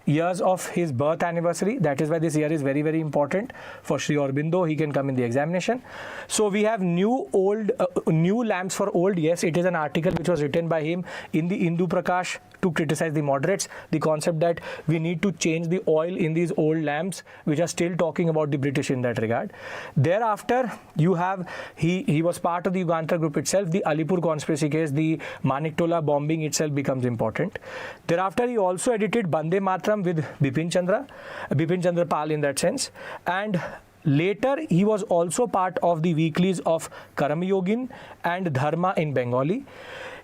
years of his birth anniversary. That is why this year is very, very important for Sri Aurobindo. He can come in the examination. So we have new lamps for old. Yes, it is an article which was written by him in the Hindu Prakash to criticize the moderates. The concept that we need to change the oil in these old lamps, which are still talking about the British in that regard. Thereafter, you have, he was part of the Uganda group itself. The Alipur conspiracy case, the Maniktola bombing itself becomes important. Thereafter, he also edited Bande Matram with Bipin Chandra Pal in that sense. And later, he was also part of the weeklies of Karamyogin and Dharma in Bengali.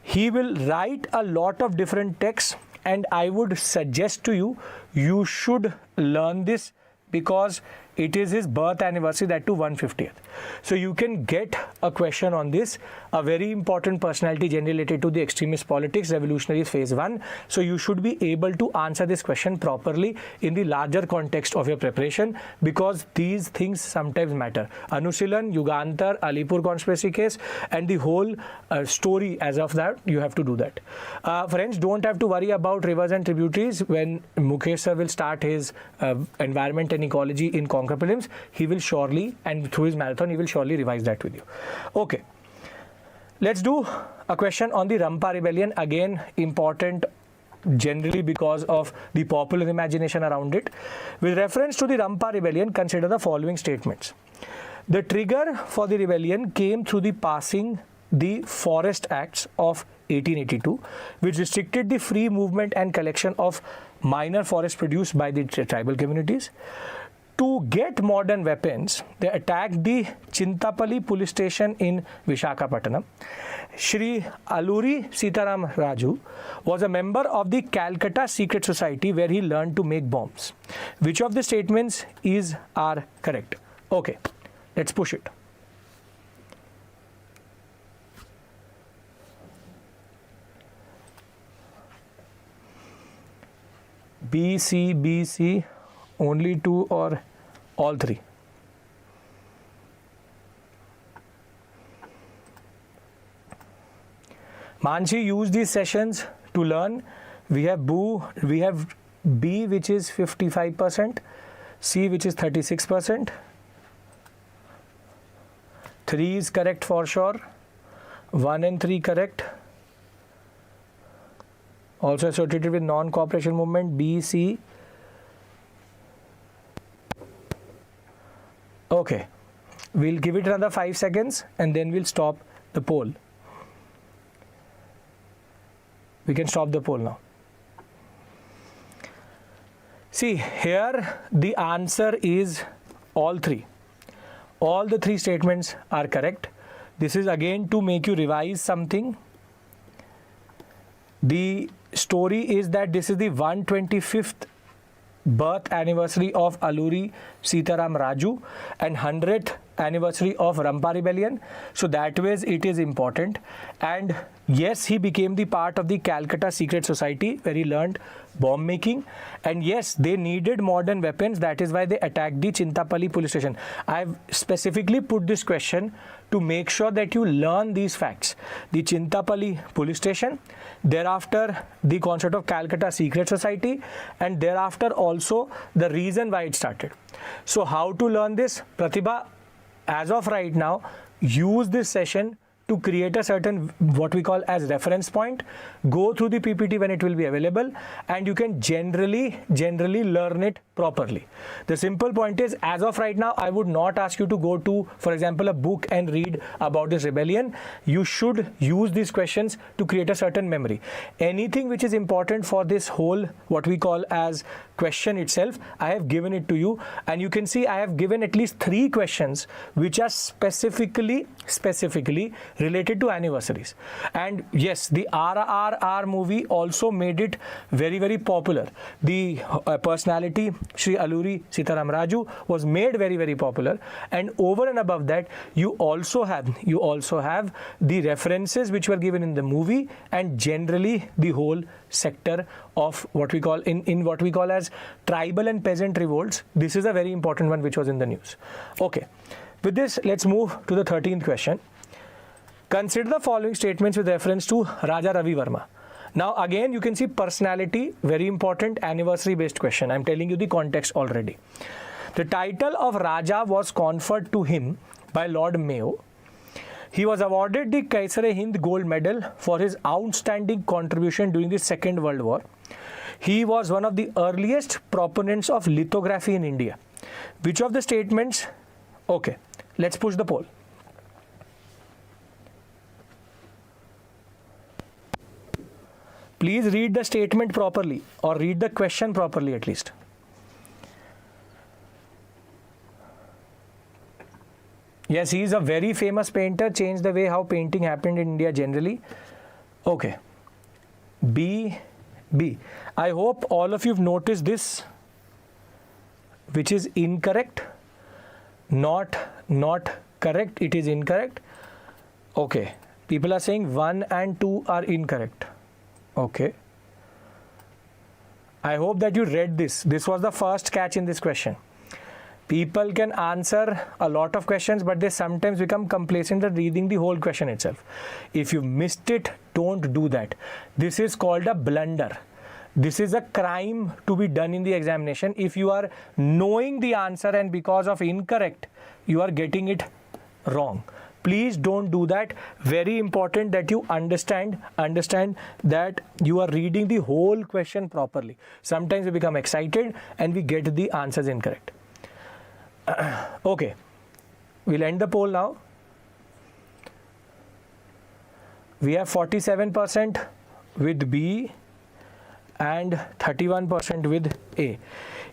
He will write a lot of different texts, and I would suggest to you, you should learn this because it is his birth anniversary, that to 150th. So you can get a question on this, a very important personality generally related to the extremist politics, revolutionaries phase 1. So you should be able to answer this question properly in the larger context of your preparation, because these things sometimes matter. Anusilan, Yugantar, Alipur conspiracy case, and the whole story as of that, you have to do that. Friends, don't have to worry about rivers and tributaries. When Mukesh sir will start his environment and ecology in Konark Prelims, he will surely, and through his marathon, he will surely revise that with you. Okay, let's do a question on the Rampa Rebellion. Again, important generally because of the popular imagination around it. With reference to the Rampa Rebellion, consider the following statements. The trigger for the rebellion came through the passing the Forest Acts of 1882, which restricted the free movement and collection of minor forest produce by the tribal communities. To get modern weapons, they attacked the Chintapalli police station in Vishakhapatnam. Shri Alluri Sitaram Raju was a member of the Calcutta Secret Society, where he learned to make bombs. Which of the statements are correct? Okay, let's push it. B, C, only two or all three? Manshi, use these sessions to learn. We have B, which is 55%, C, which is 36%. 3 is correct for sure. 1 and 3 correct. Also associated with non-cooperation movement, B, C. Okay, we'll give it another 5 seconds and then we'll stop the poll. We can stop the poll now. See, here the answer is all three. All the 3 statements are correct. This is again to make you revise something. The story is that this is the 125th birth anniversary of Alluri Sitaram Raju and 100th anniversary of Rampa Rebellion. So that ways it is important. And yes, he became the part of the Calcutta Secret Society, where he learned bomb making. And yes, they needed modern weapons. That is why they attacked the Chintapalli police station. I've specifically put this question to make sure that you learn these facts. The Chintapalli police station, thereafter the concept of Calcutta Secret Society, and thereafter also the reason why it started. So how to learn this? Pratibha, as of right now, use this session to create a certain, what we call as reference point. Go through the PPT when it will be available, and you can generally learn it properly. The simple point is, as of right now, I would not ask you to go to, for example, a book and read about this rebellion. You should use these questions to create a certain memory. Anything which is important for this whole, what we call as question itself, I have given it to you, and you can see I have given at least 3 questions which are specifically related to anniversaries. And yes, the RRR movie also made it very popular. The personality Shri Alluri Sitaram Raju was made very popular, and over and above that, you also have the references which were given in the movie, and generally the whole sector of what we call in what we call as tribal and peasant revolts. This is a very important one which was in the news. Okay, with this, let's move to the 13th question. Consider the following statements with reference to Raja Ravi Verma. Now again you can see personality, very important, anniversary based question. I'm telling you the context already. The title of Raja was conferred to him by Lord Mayo. He was awarded the Kaisar-e-Hind Gold Medal for his outstanding contribution during the Second World War. He was one of the earliest proponents of lithography in India. Which of the statements? Okay, let's push the poll. Please read the statement properly, or read the question properly at least. Yes, he is a very famous painter, changed the way how painting happened in India generally. Okay. B. I hope all of you have noticed this, which is incorrect. Not correct, it is incorrect. Okay. People are saying 1 and 2 are incorrect. Okay. I hope that you read this. This was the first catch in this question. People can answer a lot of questions, but they sometimes become complacent at reading the whole question itself. If you missed it, don't do that. This is called a blunder. This is a crime to be done in the examination. If you are knowing the answer and because of incorrect, you are getting it wrong. Please don't do that. Very important that you understand that you are reading the whole question properly. Sometimes we become excited and we get the answers incorrect. Okay, we'll end the poll now. We have 47% with B and 31% with A.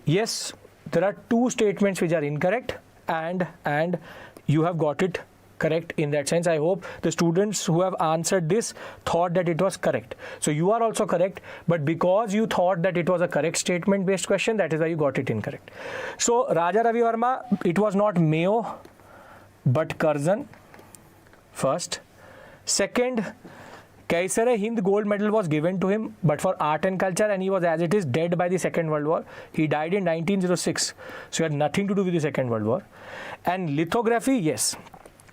Yes, there are 2 statements which are incorrect, and you have got it correct in that sense. I hope the students who have answered this thought that it was correct. So you are also correct, but because you thought that it was a correct statement based question, that is why you got it incorrect. So Raja Ravi Varma, it was not Mayo but Curzon. First. Second, Kaisar-e-Hind Gold Medal was given to him, but for art and culture, and he was, as it is, dead by the Second World War. He died in 1906, so he had nothing to do with the Second World War. And lithography, yes,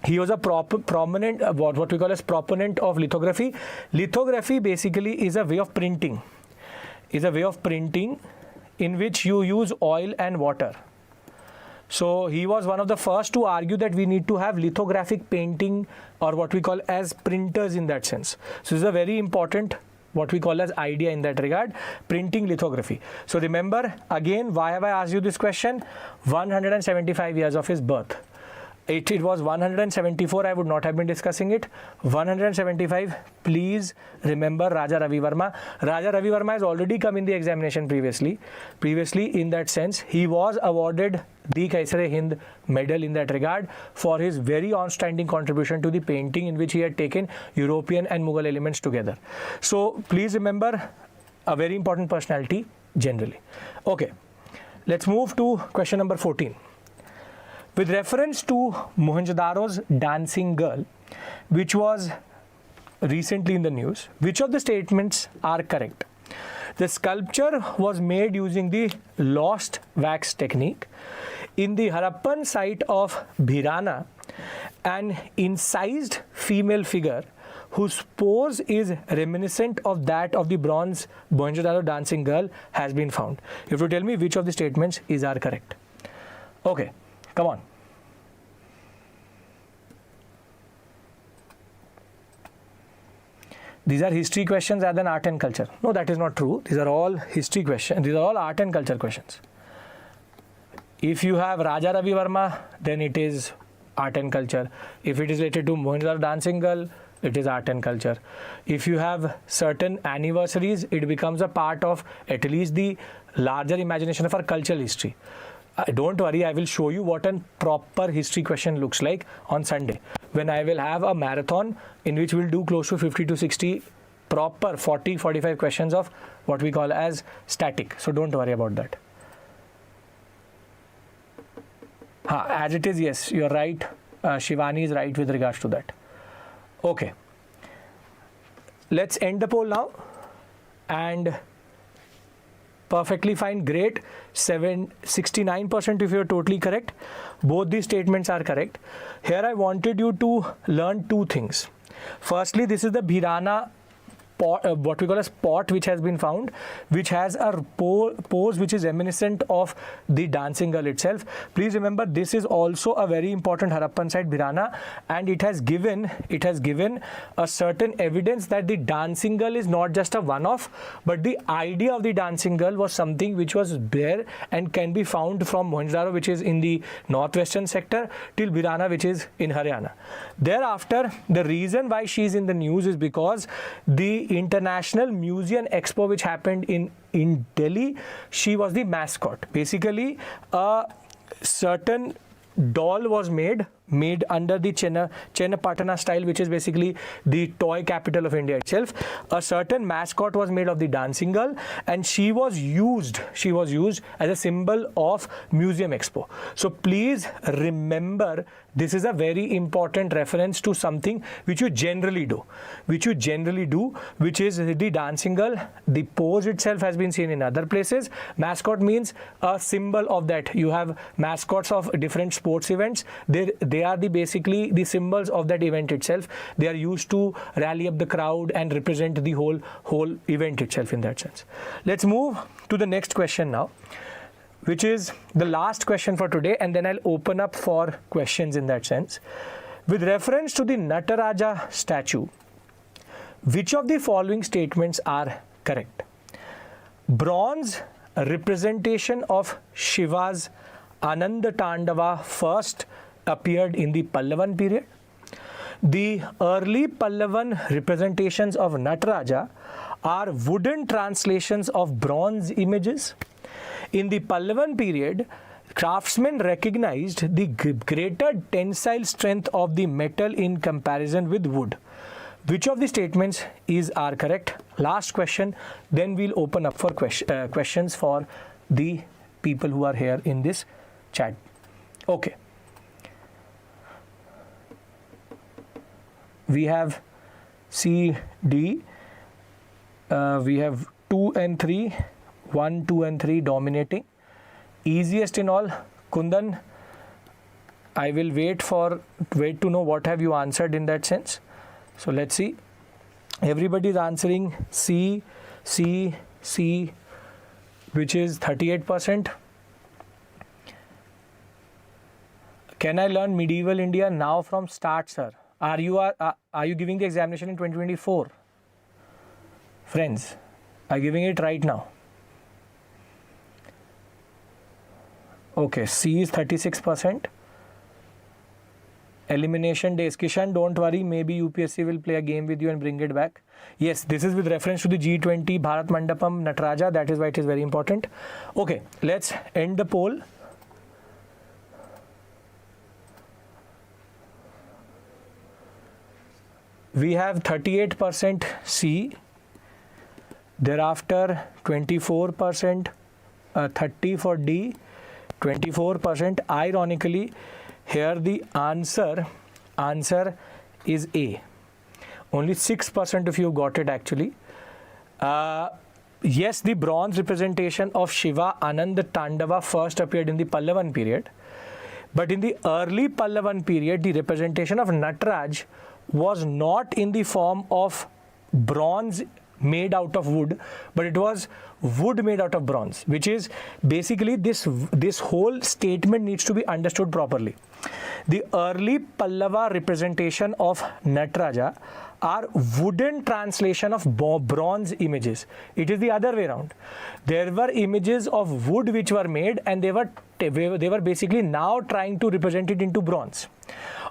he was a prominent, what we call as proponent of lithography. Lithography basically is a way of printing. In which you use oil and water. So he was one of the first to argue that we need to have lithographic painting, or what we call as printers in that sense. So this is a very important, what we call as idea in that regard, printing lithography. So remember again, why have I asked you this question? 175 years of his birth. It was 174, I would not have been discussing it. 175, please remember Raja Ravi Varma. Raja Ravi Varma has already come in the examination previously. In that sense, he was awarded the Kaisar-e-Hind medal in that regard for his very outstanding contribution to the painting, in which he had taken European and Mughal elements together. So please remember, a very important personality generally. Okay, let's move to question number 14. With reference to Mohenjo-daro's dancing girl, which was recently in the news, which of the statements are correct? The sculpture was made using the lost wax technique. In the Harappan site of Bhirana, an incised female figure whose pose is reminiscent of that of the bronze Mohenjo-daro dancing girl has been found. You have to tell me which of the statements are correct. Okay. Come on. These are history questions rather than art and culture. No, that is not true. These are all history questions. These are all art and culture questions. If you have Raja Ravi Varma, then it is art and culture. If it is related to Mohenjo-daro dancing girl, it is art and culture. If you have certain anniversaries, it becomes a part of at least the larger imagination of our cultural history. Don't worry, I will show you what a proper history question looks like on Sunday, when I will have a marathon in which we'll do close to 50 to 60 proper 40-45 questions of what we call as static. So don't worry about that. As it is, yes, you're right. Shivani is right with regards to that. Okay. Let's end the poll now. And perfectly fine, great. 69% if you're totally correct. Both these statements are correct. Here I wanted you to learn 2 things. Firstly, this is the Bhirana what we call as pot which has been found, which has a pose which is reminiscent of the dancing girl itself. Please remember, this is also a very important Harappan site, Birana, and it has given a certain evidence that the dancing girl is not just a one-off, but the idea of the dancing girl was something which was there and can be found from Mohenjo-daro, which is in the northwestern sector, till Birana, which is in Haryana. Thereafter, the reason why she is in the news is because the International Museum Expo which happened in Delhi, she was the mascot. Basically, a certain doll was made under the Chennapatna style, which is basically the toy capital of India itself. A certain mascot was made of the dancing girl, and she was used as a symbol of Museum Expo. So please remember, this is a very important reference to something which you generally do, which is the dancing girl. The pose itself has been seen in other places. Mascot means a symbol of that. You have mascots of different sports events. They are basically the symbols of that event itself. They are used to rally up the crowd and represent the whole event itself in that sense. Let's move to the next question now, which is the last question for today, and then I'll open up for questions in that sense. With reference to the Nataraja statue, which of the following statements are correct? Bronze representation of Shiva's Ananda Tandava first appeared in the Pallavan period. The early Pallavan representations of Nataraja are wooden translations of bronze images. In the Pallavan period, craftsmen recognized the greater tensile strength of the metal in comparison with wood. Which of the statements are correct? Last question, then we'll open up for questions for the people who are here in this chat. Okay. We have C, D, we have 2 and 3, 1, 2 and 3 dominating. Easiest in all, Kundan, I will wait to know what have you answered in that sense. So let's see. Everybody is answering C, C, C, which is 38%. Can I learn medieval India now from start, sir? Are you giving the examination in 2024? Friends, are you giving it right now? Okay, C is 36%. Elimination days. Kishan, don't worry, maybe UPSC will play a game with you and bring it back. Yes, this is with reference to the G20 Bharat Mandapam Nataraja. That is why it is very important. Okay, let's end the poll. We have 38% C, thereafter 24%, 30 for D, 24%. Ironically, here the answer is A. Only 6% of you got it actually. Yes, the bronze representation of Shiva Ananda Tandava first appeared in the Pallavan period. But in the early Pallavan period, the representation of Nataraj was not in the form of bronze made out of wood, but it was wood made out of bronze, which is basically this whole statement needs to be understood properly. The early Pallava representation of Nataraja are wooden translation of bronze images. It is the other way around. There were images of wood which were made, and they were basically now trying to represent it into bronze.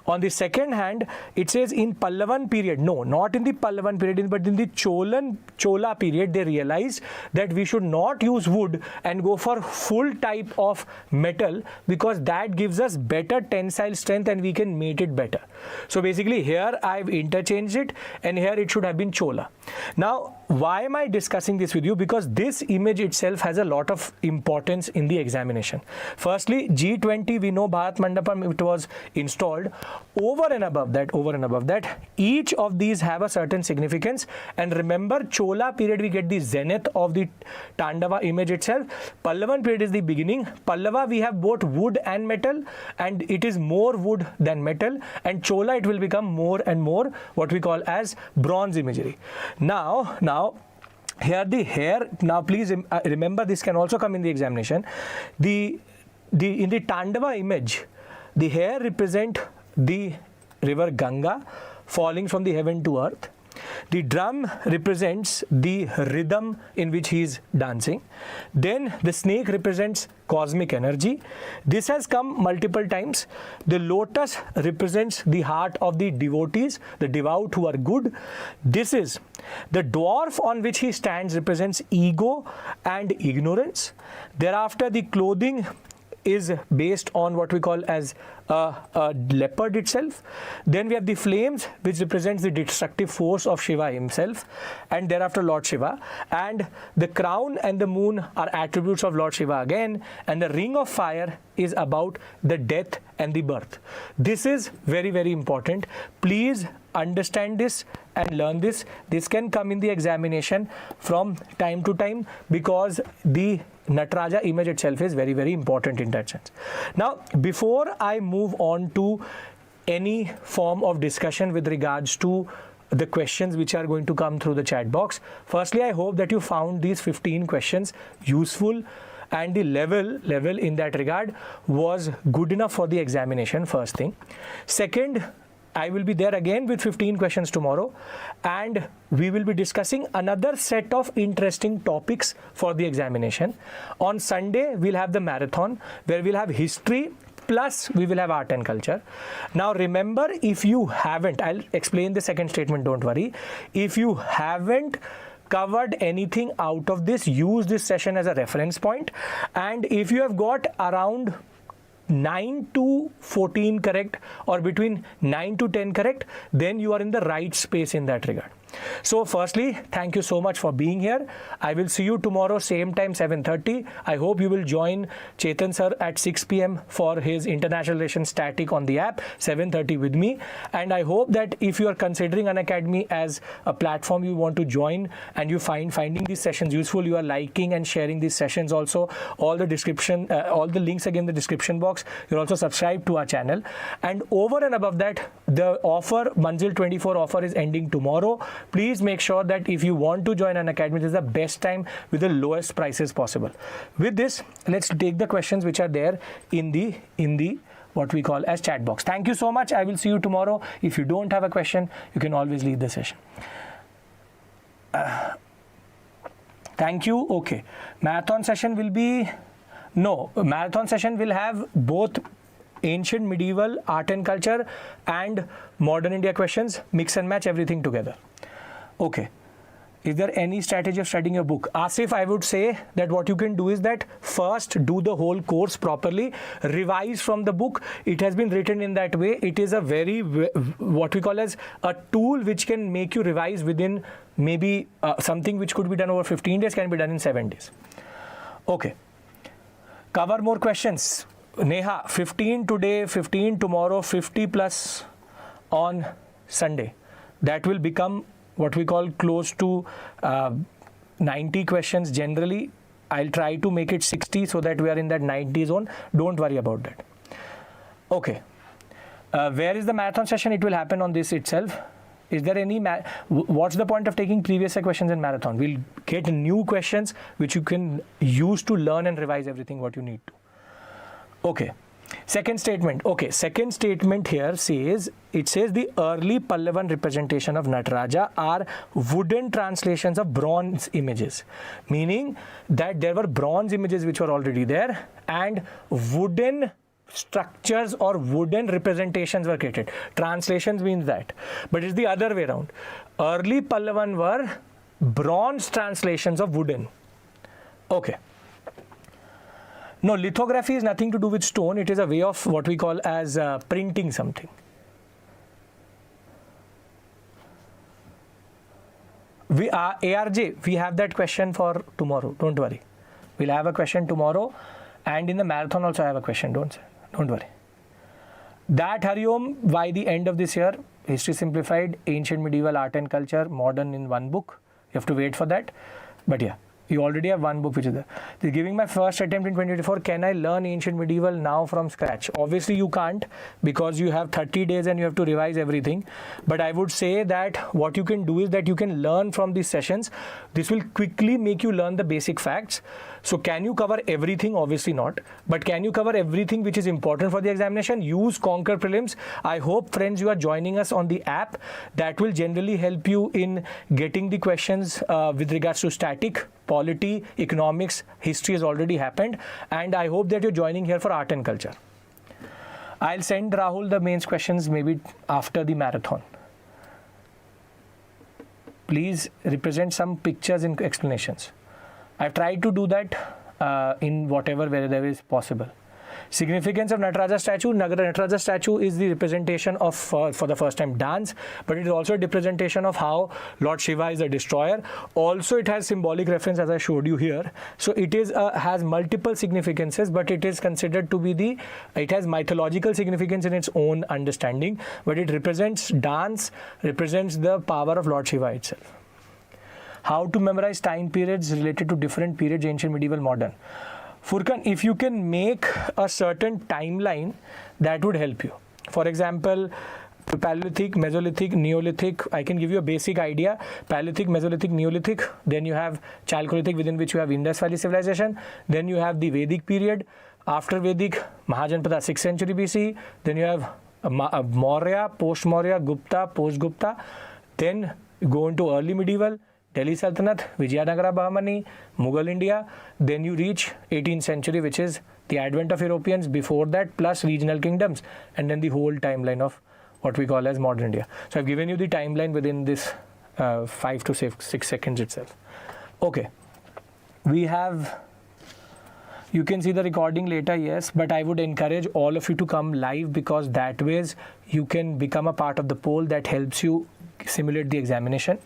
On the second hand, it says in Pallavan period, no, not in the Pallavan period, but in the Chola period, they realized that we should not use wood and go for full type of metal, because that gives us better tensile strength and we can mate it better. So basically here I've interchanged it, and here it should have been Chola. Now, why am I discussing this with you? Because this image itself has a lot of importance in the examination. Firstly, G20, we know Bharat Mandapam, it was installed Over and above that, each of these have a certain significance. And remember, Chola period, we get the zenith of the Tandava image itself. Pallavan period is the beginning. Pallava, we have both wood and metal, and it is more wood than metal. And Chola, it will become more and more what we call as bronze imagery. Now, here the hair. Now, please remember, this can also come in the examination. In the Tandava image, the hair represent the river Ganga falling from the heaven to earth. The drum represents the rhythm in which he is dancing. Then the snake represents cosmic energy. This has come multiple times. The lotus represents the heart of the devotees, the devout who are good. This is the dwarf on which he stands represents ego and ignorance. Thereafter, the clothing is based on what we call as a leopard itself. Then we have the flames, which represents the destructive force of Shiva himself, and thereafter Lord Shiva. And the crown and the moon are attributes of Lord Shiva again, and the ring of fire is about the death and the birth. This is very, very important. Please understand this and learn this. This can come in the examination from time to time because the Nataraja image itself is very, very important in that sense. Now, before I move on to any form of discussion with regards to the questions which are going to come through the chat box, firstly, I hope that you found these 15 questions useful and the level in that regard was good enough for the examination, first thing. Second, I will be there again with 15 questions tomorrow, and we will be discussing another set of interesting topics for the examination. On Sunday, we'll have the marathon where we'll have history plus we will have art and culture. Now remember, if you haven't, I'll explain the second statement, don't worry. If you haven't covered anything out of this, use this session as a reference point. And if you have got around 9 to 14 correct or between 9 to 10 correct, then you are in the right space in that regard. So firstly, thank you so much for being here. I will see you tomorrow, same time, 7:30. I hope you will join Chetan sir at 6 p.m. for his International Relations Static on the app, 7:30 with me. And I hope that if you are considering Unacademy as a platform you want to join and you finding these sessions useful, you are liking and sharing these sessions also. All the description, all the links again in the description box. You're also subscribed to our channel. And over and above that, the offer, Manzil 24 offer is ending tomorrow. Please make sure that if you want to join Unacademy, this is the best time with the lowest prices possible. With this, let's take the questions which are there in the what we call as chat box. Thank you so much. I will see you tomorrow. If you don't have a question, you can always leave the session. Thank you. Okay. Marathon session will be... No, marathon session will have both ancient, medieval, art and culture and modern India questions, mix and match everything together. Okay. Is there any strategy of studying your book? Asif, I would say that what you can do is that first do the whole course properly, revise from the book. It has been written in that way. It is a very, what we call as a tool which can make you revise within maybe something which could be done over 15 days can be done in 7 days. Okay. Cover more questions. Neha, 15 today, 15 tomorrow, 50 plus on Sunday. That will become what we call close to 90 questions generally. I'll try to make it 60 so that we are in that 90 zone. Don't worry about that. Okay. Where is the marathon session? It will happen on this itself. Is there any... What's the point of taking previous year questions in marathon? We'll get new questions which you can use to learn and revise everything what you need to. Okay. Second statement. Okay. Second statement here says, it says the early Pallavan representation of Nataraja are wooden translations of bronze images. Meaning that there were bronze images which were already there and wooden structures or wooden representations were created. Translations means that. But it's the other way around. Early Pallavan were bronze translations of wooden. Okay. No, lithography is nothing to do with stone. It is a way of what we call as printing something. We are ARJ. We have that question for tomorrow. Don't worry. We'll have a question tomorrow. And in the marathon also I have a question. Don't worry. That Hariom by the end of this year, History Simplified, Ancient Medieval Art and Culture, Modern in one book. You have to wait for that. But yeah, you already have one book which is there. They're giving my first attempt in 2024. Can I learn Ancient Medieval now from scratch? Obviously you can't, because you have 30 days and you have to revise everything. But I would say that what you can do is that you can learn from these sessions. This will quickly make you learn the basic facts. So can you cover everything? Obviously not. But can you cover everything which is important for the examination? Use Conquer Prelims. I hope, friends, you are joining us on the app. That will generally help you in getting the questions with regards to static, polity, economics, history has already happened. And I hope that you're joining here for art and culture. I'll send Rahul the mains questions maybe after the marathon. Please represent some pictures in explanations. I've tried to do that in whatever wherever is possible. Significance of Nataraja Statue. Nataraja Statue is the representation of, for the first time, dance, but it is also a representation of how Lord Shiva is a destroyer. Also, it has symbolic reference, as I showed you here. So it is has multiple significances, but it is considered to be it has mythological significance in its own understanding, but it represents dance, represents the power of Lord Shiva itself. How to memorize time periods related to different periods, ancient, medieval, modern. Furkan, if you can make a certain timeline, that would help you. For example, Paleolithic, Mesolithic, Neolithic, I can give you a basic idea. Paleolithic, Mesolithic, Neolithic, then you have Chalcolithic, within which you have Indus Valley civilization, then you have the Vedic period. After Vedic, Mahajanpada, 6th century BC, then you have Maurya, post-Maurya, Gupta, post-Gupta, then you go into early medieval, Delhi Sultanate, Vijayanagara Bahmani, Mughal India, then you reach 18th century, which is the advent of Europeans, before that plus regional kingdoms, and then the whole timeline of what we call as modern India. So I've given you the timeline within this 5 to 6 seconds itself. Okay, we have, you can see the recording later, yes, but I would encourage all of you to come live, because that ways you can become a part of the poll that helps you simulate the examination.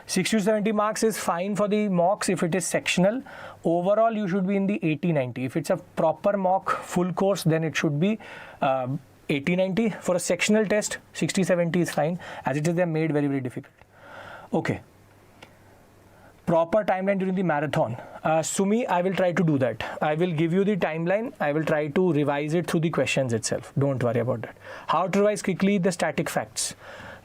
60 to 70 marks is fine for the mocks if it is sectional. Overall, you should be in the 80-90. If it's a proper mock full course, then it should be 80-90. For a sectional test, 60-70 is fine. As it is, they are made very, very difficult. Okay. Proper timeline during the marathon. Sumi, I will try to do that. I will give you the timeline. I will try to revise it through the questions itself. Don't worry about that. How to revise quickly the static facts.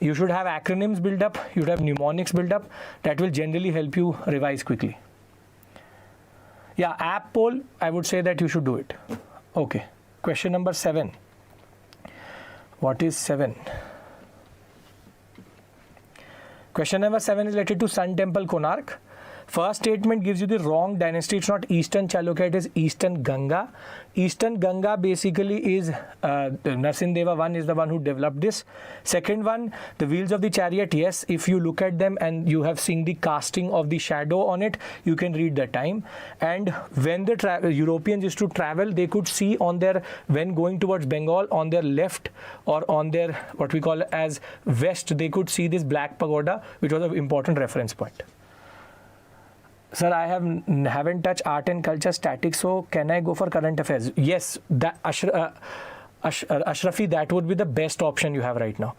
You should have acronyms built up, you should have mnemonics built up. That will generally help you revise quickly. Yeah, app poll, I would say that you should do it. Okay, question number 7. What is 7? Question number 7 is related to Sun Temple, Konark. First statement gives you the wrong dynasty. It's not Eastern Chalukya, it is Eastern Ganga. Eastern Ganga basically is Narsindeva I is the one who developed this. Second one, the wheels of the chariot. Yes, if you look at them and you have seen the casting of the shadow on it, you can read the time. And when the Europeans used to travel, they could see on their, when going towards Bengal, on their left or on their what we call as west, they could see this black pagoda, which was an important reference point. Sir, I haven't touched art and culture static, so can I go for current affairs? Yes, that Ashrafi, that would be the best option you have right now.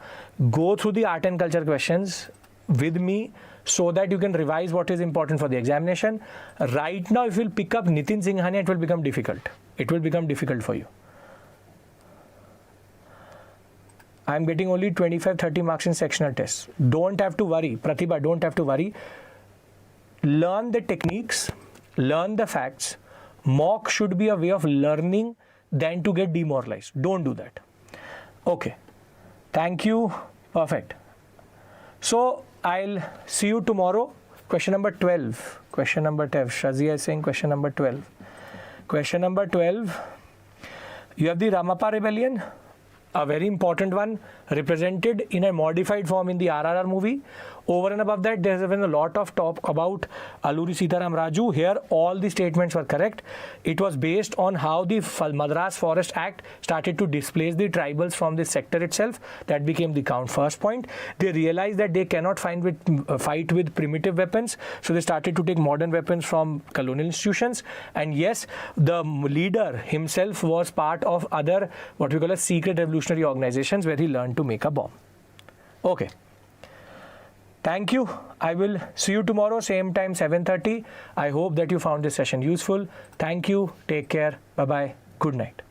Go through the art and culture questions with me so that you can revise what is important for the examination. Right now, if you'll pick up Nitin Singhania, it will become difficult. It will become difficult for you. I'm getting only 25-30 marks in sectional tests. Don't have to worry. Pratibha, don't have to worry. Learn the techniques, learn the facts. Mock should be a way of learning than to get demoralized. Don't do that. Okay. Thank you. Perfect. So I'll see you tomorrow. Question number 12. Question number 12. Shazia is saying question number 12. Question number 12. You have the Rampa Rebellion, a very important one, represented in a modified form in the RRR movie. Over and above that, there has been a lot of talk about Alluri Sitaram Raju. Here, all the statements were correct. It was based on how the Madras Forest Act started to displace the tribals from this sector itself. That became the first point. They realized that they cannot fight with primitive weapons, so they started to take modern weapons from colonial institutions. And yes, the leader himself was part of other, what we call a secret revolution revolutionary organizations where he learned to make a bomb. Okay. Thank you. I will see you tomorrow, same time, 7:30. I hope that you found this session useful. Thank you. Take care. Bye-bye. Good night.